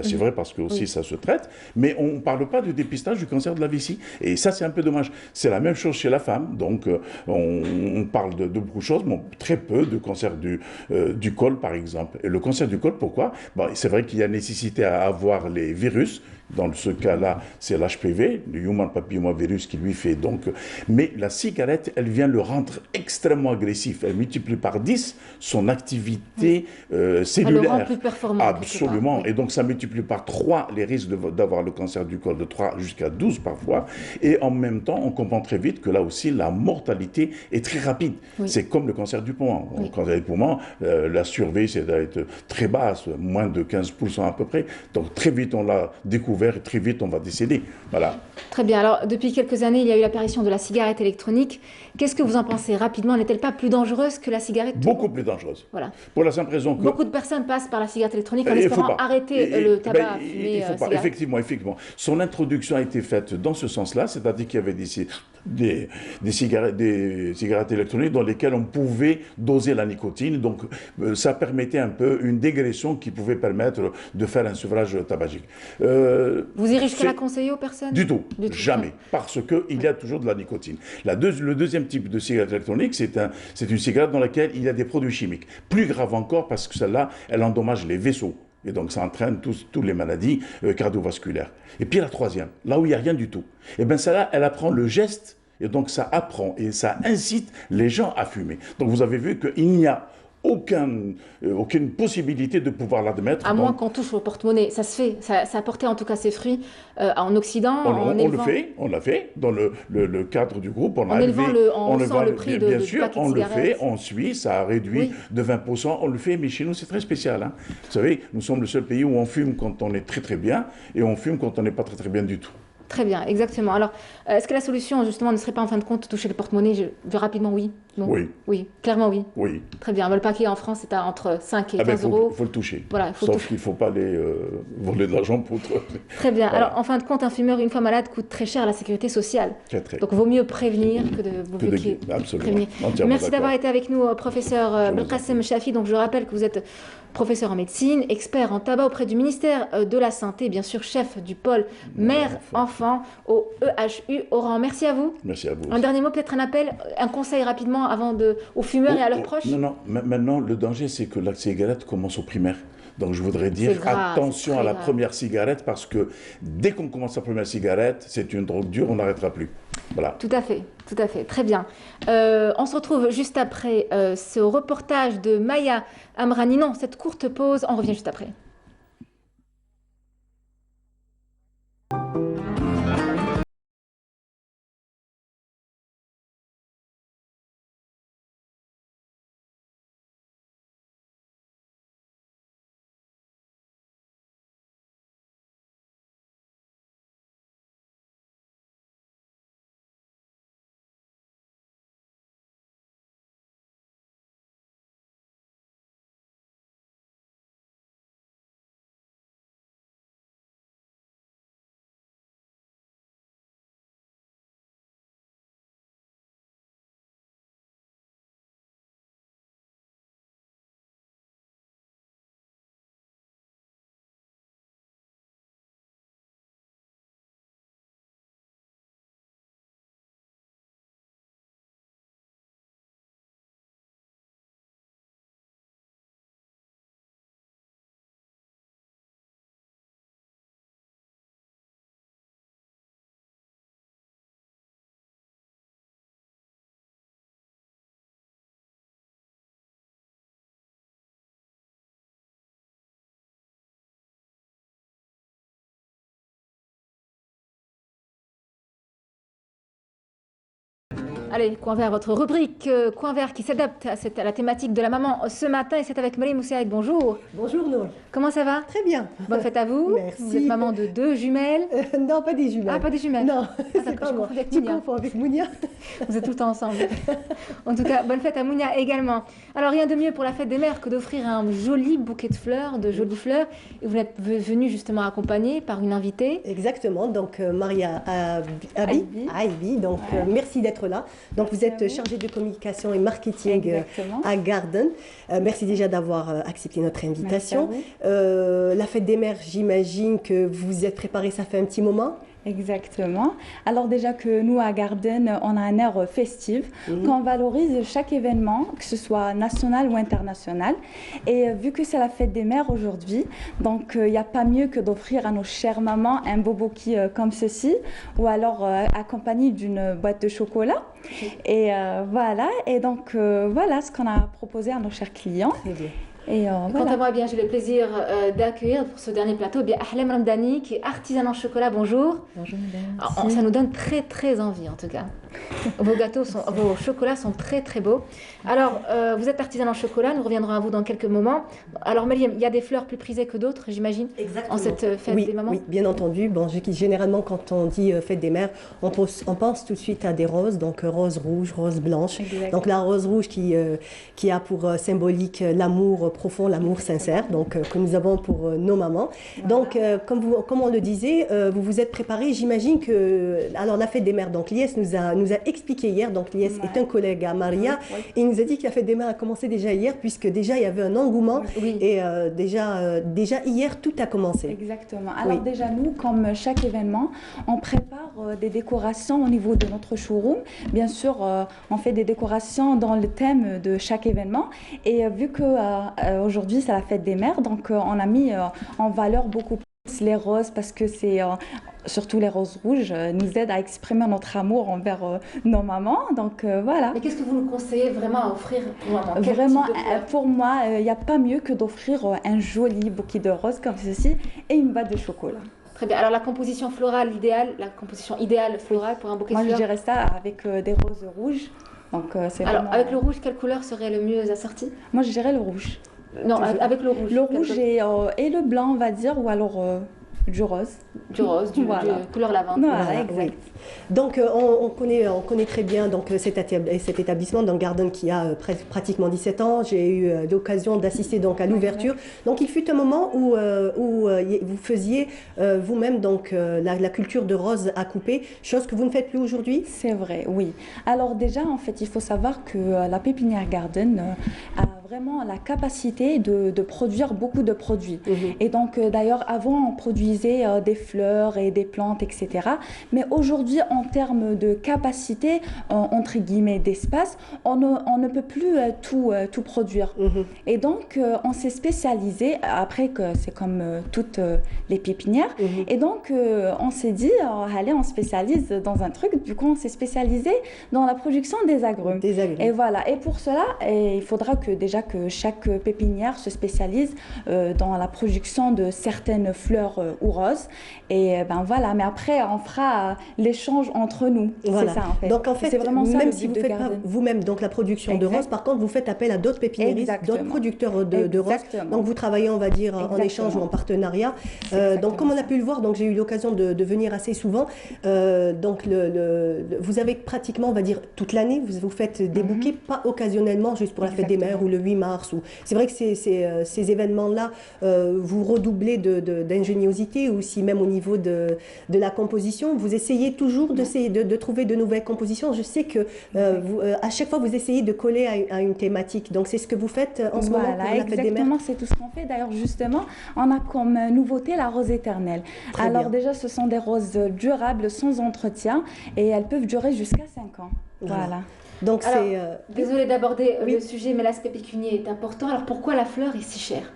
C'est vrai parce que aussi ça se traite, mais on ne parle pas du dépistage du cancer de la vessie. Et ça, c'est un peu dommage. C'est la même chose chez la femme. Donc, on parle de beaucoup de choses, mais très peu de cancer du col, par exemple. Et le cancer du col, pourquoi? C'est vrai qu'il y a nécessité à avoir les virus. Dans ce cas-là, c'est l'HPV, le Human Papillomavirus qui lui fait donc... Mais la cigarette, elle vient le rendre extrêmement agressif. Elle multiplie par 10 son activité cellulaire. Elle le rend plus performant. Absolument. Et donc, ça multiplie par 3 les risques d'avoir le cancer du col, de 3 jusqu'à 12 parfois. Et en même temps, on comprend très vite que là aussi, la mortalité est très rapide. C'est comme le cancer du poumon. Le cancer du poumon, la survie, c'est d'être très basse, moins de 15% à peu près. Donc, très vite, on l'a découvert. Et très vite, on va décéder. Voilà. Très bien. Alors, depuis quelques années, il y a eu l'apparition de la cigarette électronique. Qu'est-ce que vous en pensez rapidement? N'est-elle pas plus dangereuse que la cigarette? Beaucoup plus dangereuse. Voilà. Pour la simple raison que... Beaucoup de personnes passent par la cigarette électronique en espérant arrêter le tabac fumé. Il faut pas. Effectivement. Son introduction a été faite dans ce sens-là, c'est-à-dire qu'il y avait des cigarettes électroniques dans lesquelles on pouvait doser la nicotine. Donc, ça permettait un peu une dégression qui pouvait permettre de faire un sevrage tabagique. Vous irez jusqu'à la conseiller aux personnes? Du tout, jamais, parce qu'il y a toujours de la nicotine. Le deuxième type de cigarette électronique, c'est une cigarette dans laquelle il y a des produits chimiques. Plus grave encore, parce que celle-là, elle endommage les vaisseaux. Et donc, ça entraîne toutes les maladies cardiovasculaires. Et puis la troisième, là où il n'y a rien du tout, et bien celle-là, elle apprend le geste, et donc ça apprend et ça incite les gens à fumer. Donc, vous avez vu qu'il n'y a aucune possibilité de pouvoir l'admettre. À moins qu'on touche au porte-monnaie. Ça se fait. Ça a porté en tout cas ses fruits en Occident. On l'a fait dans le cadre du groupe. On sent le prix bien de sûr, on le fait, on suit, ça a réduit de 20%. On le fait, mais chez nous, c'est très spécial. Hein. Vous savez, nous sommes le seul pays où on fume quand on est très très bien et on fume quand on n'est pas très très bien du tout. Très bien, exactement. Alors, est-ce que la solution, justement, ne serait pas en fin de compte toucher le porte-monnaie? Rapidement, oui. Non. Oui, clairement, oui. Oui. Très bien. Le paquet en France est entre 5 et 15 euros. Il faut le toucher. Voilà, Sauf qu'il ne faut pas aller voler de l'argent pour... Très bien. Voilà. Alors, en fin de compte, un fumeur, une fois malade, coûte très cher à la sécurité sociale. Donc, vaut mieux prévenir que de Absolument. Merci d'avoir été avec nous, professeur Belkacem Chafi. Donc, je rappelle que vous êtes professeur en médecine, expert en tabac auprès du ministère de la Santé, bien sûr, chef du pôle mère-enfant au EHU Oran. Merci à vous. Merci à vous. Un dernier mot, peut-être un appel, un conseil rapidement aux fumeurs et à leurs proches? Non. Maintenant, le danger, c'est que la cigarette commence au primaire. Donc, je voudrais dire attention à la première cigarette, parce que dès qu'on commence la première cigarette, c'est une drogue dure, on n'arrêtera plus. Voilà. Tout à fait. Très bien. On se retrouve juste après ce reportage de Maya Amrani. Non, cette courte pause, on revient juste après. Allez, Coin Vert, votre rubrique Coin Vert qui s'adapte à la thématique de la maman ce matin. Et c'est avec Marie Moussaïd. Bonjour. Bonjour Nour. Comment ça va? Très bien. Bonne fête à vous. Merci. Vous êtes maman de 2 jumelles. Non, pas des jumelles. Ah, pas des jumelles. Non, c'est pas moi. Tu confonds avec Mounia. Vous êtes tout le temps ensemble. En tout cas, bonne fête à Mounia également. Alors, rien de mieux pour la fête des mères que d'offrir un joli bouquet de fleurs, de jolies fleurs. Et vous êtes venue justement accompagnée par une invitée. Exactement, donc Maria Aibi. Donc merci d'être là. Donc vous êtes chargée de communication et marketing à Garden. Merci déjà d'avoir accepté notre invitation. La fête des mères, j'imagine que vous êtes préparée, ça fait un petit moment. Exactement. Alors déjà que nous à Garden, on a un air festif, qu'on valorise chaque événement, que ce soit national ou international. Et vu que c'est la fête des mères aujourd'hui, donc il n'y a pas mieux que d'offrir à nos chères mamans un beau bouquet comme ceci, ou alors accompagné d'une boîte de chocolat. Et voilà. Et donc voilà ce qu'on a proposé à nos chers clients. Très bien. Et quant à moi, bien, j'ai le plaisir d'accueillir pour ce dernier plateau bien Ahlem Ramdani, qui est artisan en chocolat. Bonjour. Bonjour madame. Ça nous donne très envie en tout cas. Vos chocolats sont très beaux. Alors, vous êtes artisan en chocolat, nous reviendrons à vous dans quelques moments. Alors Mariam, il y a des fleurs plus prisées que d'autres, j'imagine, en cette fête des mamans. Oui, bien entendu. Bon, généralement, quand on dit fête des mères, on pense tout de suite à des roses, donc rose rouge, rose blanche. Exactement. Donc la rose rouge qui a pour symbolique l'amour profond, l'amour sincère, donc que nous avons pour nos mamans. Voilà. Donc, comme on le disait, vous vous êtes préparés. J'imagine que, alors la fête des mères, donc Lies nous a expliqué hier. Donc Lies est un collègue à Maria, et il nous a dit que la fête des mères a commencé déjà hier, puisque déjà il y avait un engouement, et déjà hier tout a commencé. Exactement. Alors déjà nous, comme chaque événement, on prépare des décorations au niveau de notre showroom. Bien sûr, on fait des décorations dans le thème de chaque événement, et vu que aujourd'hui, c'est la fête des mères, donc on a mis en valeur beaucoup plus les roses parce que c'est surtout les roses rouges nous aident à exprimer notre amour envers nos mamans. Donc voilà. Mais qu'est-ce que vous nous conseillez vraiment à offrir pour maman? Vraiment, pour moi, il n'y a pas mieux que d'offrir un joli bouquet de roses comme ceci et une boîte de chocolat. Très bien. Alors la composition florale idéale, la composition idéale florale pour un bouquet de fleurs? Moi, je dirais ça avec des roses rouges. Donc, alors, avec le rouge, quelle couleur serait le mieux assorti? Moi, je dirais le rouge. Non, avec le rouge. Le rouge et le blanc, on va dire, ou alors du rose. Du rose, du couleur lavande. Voilà, exact. Oui. Donc, on connaît très bien donc, cet établissement, donc Garden, qui a pratiquement 17 ans. J'ai eu l'occasion d'assister donc, à l'ouverture. Donc, il fut un moment où vous faisiez vous-même donc, la culture de roses à couper, chose que vous ne faites plus aujourd'hui? C'est vrai, oui. Alors déjà, en fait, il faut savoir que la pépinière Garden a vraiment la capacité de produire beaucoup de produits. Et donc, d'ailleurs, avant, on produisait des fleurs et des plantes, etc. Mais aujourd'hui, en termes de capacité, entre guillemets, d'espace, on ne peut plus tout produire. Et donc, on s'est spécialisé, après que c'est comme toutes les pépinières, et donc, on s'est dit, allez, on spécialise dans un truc. Du coup, on s'est spécialisé dans la production des agrumes. Et voilà. Et pour cela, il faudra que déjà que chaque pépinière se spécialise dans la production de certaines fleurs ou roses. Et ben voilà, mais après on fera l'échange entre nous. Voilà. C'est ça en fait. Donc en fait, c'est vraiment ça, même le si but vous de faites pas Garden. vous-même donc la production de roses, par contre vous faites appel à d'autres pépiniéristes, d'autres producteurs de roses. Donc vous travaillez, on va dire, en échange ou en partenariat. Donc comme on a pu le voir, donc j'ai eu l'occasion de venir assez souvent. Donc vous avez pratiquement, on va dire, toute l'année, vous faites des bouquets, pas occasionnellement, juste pour la fête des mères ou le 8 mars. C'est vrai que ces événements-là, vous redoublez d'ingéniosité, ou si même au niveau de la composition, vous essayez toujours de trouver de nouvelles compositions. Je sais que à chaque fois, vous essayez de coller à une thématique. Donc, c'est ce que vous faites en ce moment pour la fête des mères. Exactement, c'est tout ce qu'on fait. D'ailleurs, justement, on a comme nouveauté la rose éternelle. Très Alors bien. Déjà, ce sont des roses durables, sans entretien, et elles peuvent durer jusqu'à 5 ans. Voilà. Donc, désolée d'aborder le sujet, mais l'aspect pécunier est important. Alors, pourquoi la fleur est si chère?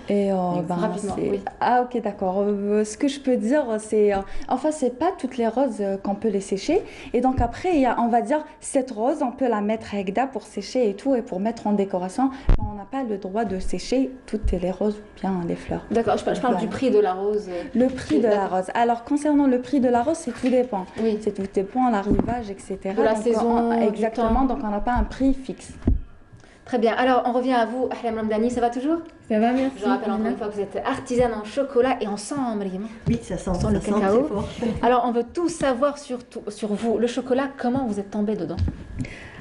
Et rapidement, oui. Ah ok, d'accord. Ce que je peux dire, c'est enfin c'est pas toutes les roses qu'on peut les sécher. Et donc après, il y a, on va dire cette rose, on peut la mettre à Egda pour sécher et tout et pour mettre en décoration. Mais on n'a pas le droit de sécher toutes les roses ou bien les fleurs. D'accord. Je parle du prix de la rose. Le prix de la rose. Alors concernant le prix de la rose, c'est tout dépend. Oui. C'est tout dépend l'arrivage, etc. De la donc, saison. Exactement. Donc on n'a pas un prix fixe. Très bien. Alors, on revient à vous, Ahlam Ramdani, ça va toujours? Ça va, merci. Je rappelle encore une fois que vous êtes artisane en chocolat et on sent, Mariam. Oui, ça sent le cacao. Alors, on veut tout savoir sur vous. Le chocolat, comment vous êtes tombée dedans?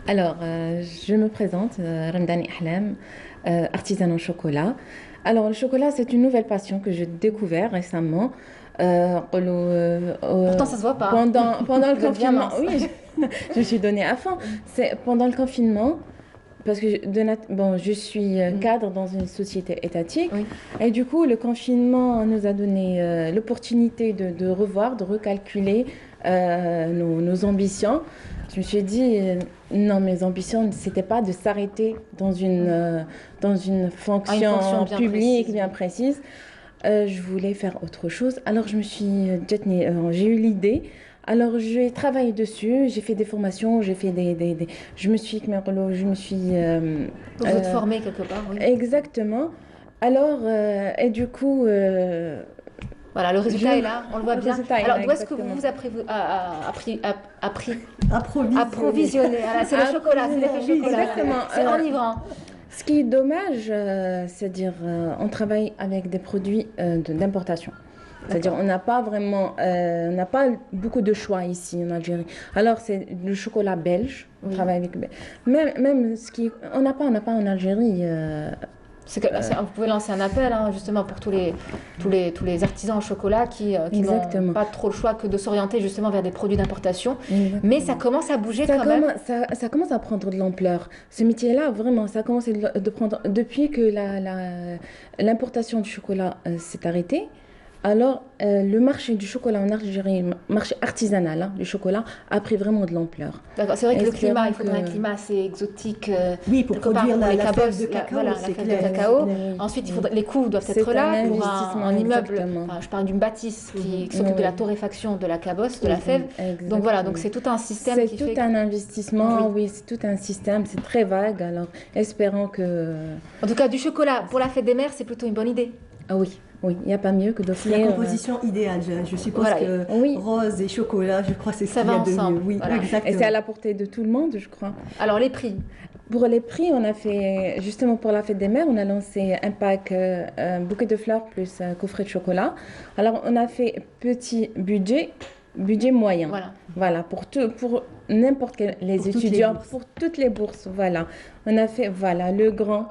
Alors, je me présente, Ramdani Ahlam, artisane en chocolat. Alors, le chocolat, c'est une nouvelle passion que j'ai découvert récemment. Pourtant, ça se voit pas. Pendant le confinement, oui, je me suis donnée à fond. C'est pendant le confinement. Parce que je suis cadre dans une société étatique et du coup le confinement nous a donné l'opportunité de revoir, de recalculer nos ambitions. Je me suis dit non, mes ambitions c'était pas de s'arrêter dans une fonction publique bien précise. Je voulais faire autre chose. Alors j'ai eu l'idée. Alors, j'ai travaillé dessus, j'ai fait des formations, je me suis... Vous êtes formée quelque part, oui. Exactement. Alors, et du coup... voilà, le résultat est là, on le voit bien. Alors, d'où est-ce que vous avez approvisionné? C'est le chocolat, c'est l'effet chocolat. Exactement. C'est enivrant. Ce qui est dommage, c'est-à-dire on travaille avec des produits d'importation. C'est-à-dire on n'a pas vraiment, on n'a pas beaucoup de choix ici en Algérie. Alors c'est le chocolat belge, on travaille avec même on n'a pas en Algérie. Vous pouvez lancer un appel justement pour tous les artisans en chocolat qui n'ont pas trop le choix que de s'orienter justement vers des produits d'importation. Mais ça commence à bouger quand même. Ça commence à prendre de l'ampleur. Ce métier-là, vraiment, ça commence de prendre depuis que l'importation du chocolat s'est arrêtée. Alors, le marché du chocolat en Algérie, marché artisanal du chocolat, a pris vraiment de l'ampleur. D'accord, c'est vrai que le climat, il faudrait un climat assez exotique. Oui, pour produire la fève de cacao. Voilà, la fève de cacao. Ensuite, les coûts doivent être là pour un immeuble. Enfin, je parle d'une bâtisse qui s'occupe de la torréfaction de la cabosse, de la fève. Donc voilà, donc c'est tout un système qui fait... C'est tout un investissement, oui, c'est tout un système, c'est très vague. Alors, espérons que... En tout cas, du chocolat pour la fête des mères, c'est plutôt une bonne idée. Ah oui. Oui, il n'y a pas mieux que d'offrir... La composition idéale, je suppose que rose et chocolat, je crois que c'est ce qu'il y a de mieux. Oui, exactement. Et c'est à la portée de tout le monde, je crois. Alors, les prix? Pour les prix, on a fait, justement pour la fête des mères, on a lancé un pack, un bouquet de fleurs plus un coffret de chocolat. Alors, on a fait petit budget moyen. Voilà, pour n'importe quel, les étudiants, pour toutes les bourses, voilà. On a fait, le grand,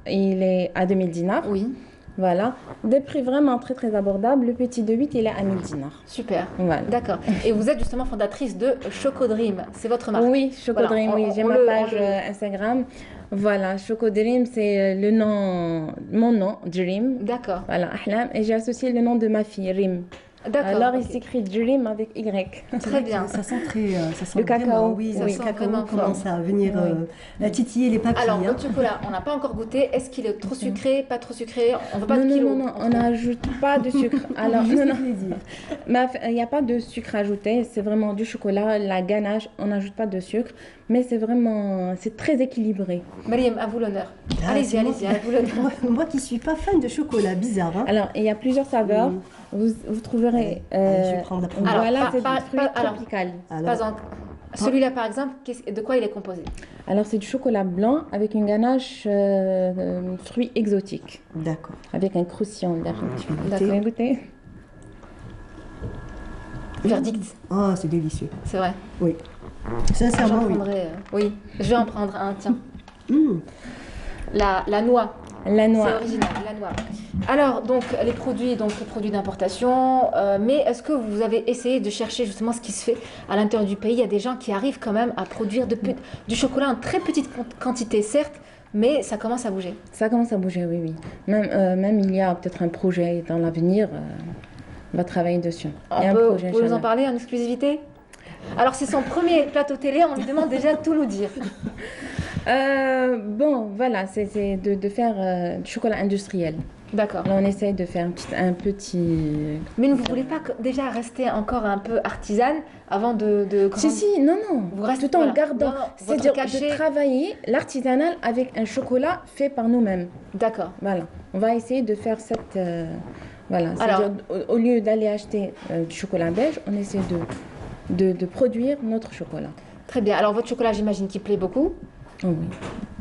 il est à 2000 dinars. Oui. Voilà, des prix vraiment très très abordables. Le petit de 8, il est à 1000 dinars. Super, voilà. D'accord. Et vous êtes justement fondatrice de Chocodream, c'est votre marque? Oui, Chocodream, oui, j'ai ma page Instagram. Voilà, Chocodream, c'est mon nom, Dream. D'accord. Voilà, Ahlam, et j'ai associé le nom de ma fille, Rim. D'accord. Alors, il s'écrit Dream avec Y. Très bien. Ça sent ça sent le cacao. Oui, le cacao commence à venir titiller les papilles. Alors, le chocolat, on n'a pas encore goûté. Est-ce qu'il est trop sucré, pas trop sucré? On ne veut pas de kilo. Non, on n'ajoute pas de sucre. Alors, il n'y a pas de sucre ajouté. C'est vraiment du chocolat, la ganache. On n'ajoute pas de sucre. Mais c'est très équilibré. Mariam, à vous l'honneur. Allez-y, à vous l'honneur. Moi qui ne suis pas fan de chocolat, bizarre. Hein. Alors, il y a plusieurs saveurs. Vous trouverez... je vais prendre la première. Voilà, c'est du fruit tropical. Celui-là, par exemple, de quoi il est composé? Alors, c'est du chocolat blanc avec une ganache fruits exotiques. D'accord. Avec un croustillant derrière. D'accord. Vous goûter? Verdict. Oh, c'est délicieux. C'est vrai? Oui. Sincèrement, oui. Je vais en prendre un, tiens. La noix. La noix. C'est original, la noix. Alors, donc, les produits d'importation, mais est-ce que vous avez essayé de chercher justement ce qui se fait à l'intérieur du pays? Il y a des gens qui arrivent quand même à produire du chocolat en très petite quantité, certes, mais ça commence à bouger. Ça commence à bouger, oui. Même il y a peut-être un projet dans l'avenir, on va travailler dessus. Vous pouvez nous en parler en exclusivité? Alors, c'est son premier plateau télé, on lui demande déjà de tout nous dire. Bon, voilà, c'est de faire du chocolat industriel. D'accord. Là, on essaye de faire un petit... Mais vous ne voulez pas déjà rester encore un peu artisane avant de Si, non. Vous restez tout en gardant. C'est-à-dire de travailler l'artisanal avec un chocolat fait par nous-mêmes. D'accord. Voilà. On va essayer de faire cette... voilà. Alors, au lieu d'aller acheter du chocolat belge, on essaie de produire notre chocolat. Très bien. Alors, votre chocolat, j'imagine qu'il plaît beaucoup. Oui.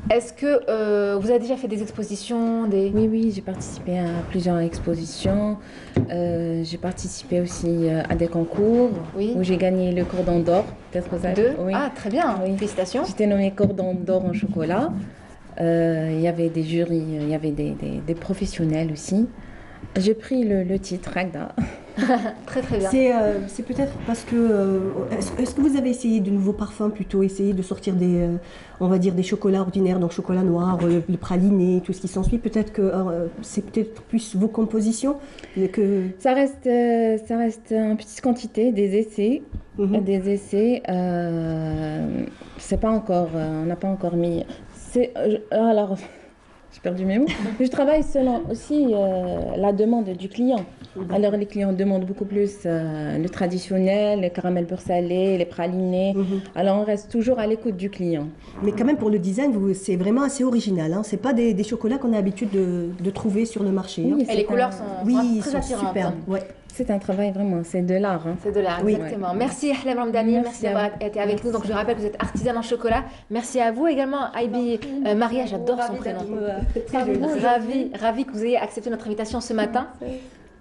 Est-ce que vous avez déjà fait des expositions Oui, j'ai participé à plusieurs expositions. J'ai participé aussi à des concours où j'ai gagné le cordon d'or. Peut-être que ça... Oui. Ah, très bien. Oui. Félicitations. J'étais nommée cordon d'or en chocolat. Il y avait des jurys, il y avait des professionnels aussi. J'ai pris le titre Ragda. Très bien. C'est peut-être parce que... Est-ce que vous avez essayé de nouveaux parfums, plutôt essayé de sortir on va dire des chocolats ordinaires, donc chocolat noir, le praliné, tout ce qui s'ensuit? Peut-être que c'est peut-être plus vos compositions que... Ça reste en petite quantité, des essais. Des essais, c'est pas encore... on n'a pas encore mis... alors... J'ai perdu mes mots. Je travaille selon aussi la demande du client. Alors les clients demandent beaucoup plus le traditionnel, le caramel beurre salé, les pralinés. Alors on reste toujours à l'écoute du client. Mais quand même pour le design, c'est vraiment assez original. Hein. C'est pas des chocolats qu'on a l'habitude de trouver sur le marché. Oui, et les couleurs sont très attirantes. Superbes. Ouais. C'est un travail vraiment, c'est de l'art. Hein. C'est de l'art, exactement. Merci Ahlem Ramdani, merci d'avoir été avec nous. Donc je rappelle que vous êtes artisane en chocolat. Merci à vous également, Aibi Maria, j'adore son prénom. Ravi que vous ayez accepté notre invitation ce matin.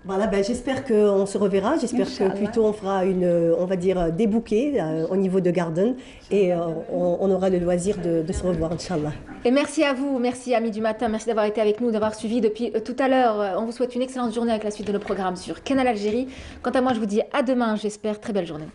Voilà, j'espère qu'on se reverra. J'espère que plutôt on fera on va dire, des bouquets au niveau de Garden et on aura le loisir de se revoir, Inch'Allah. Et merci à vous, merci amis du matin, merci d'avoir été avec nous, d'avoir suivi depuis tout à l'heure. On vous souhaite une excellente journée avec la suite de nos programmes sur Canal Algérie. Quant à moi, je vous dis à demain, j'espère. Très belle journée.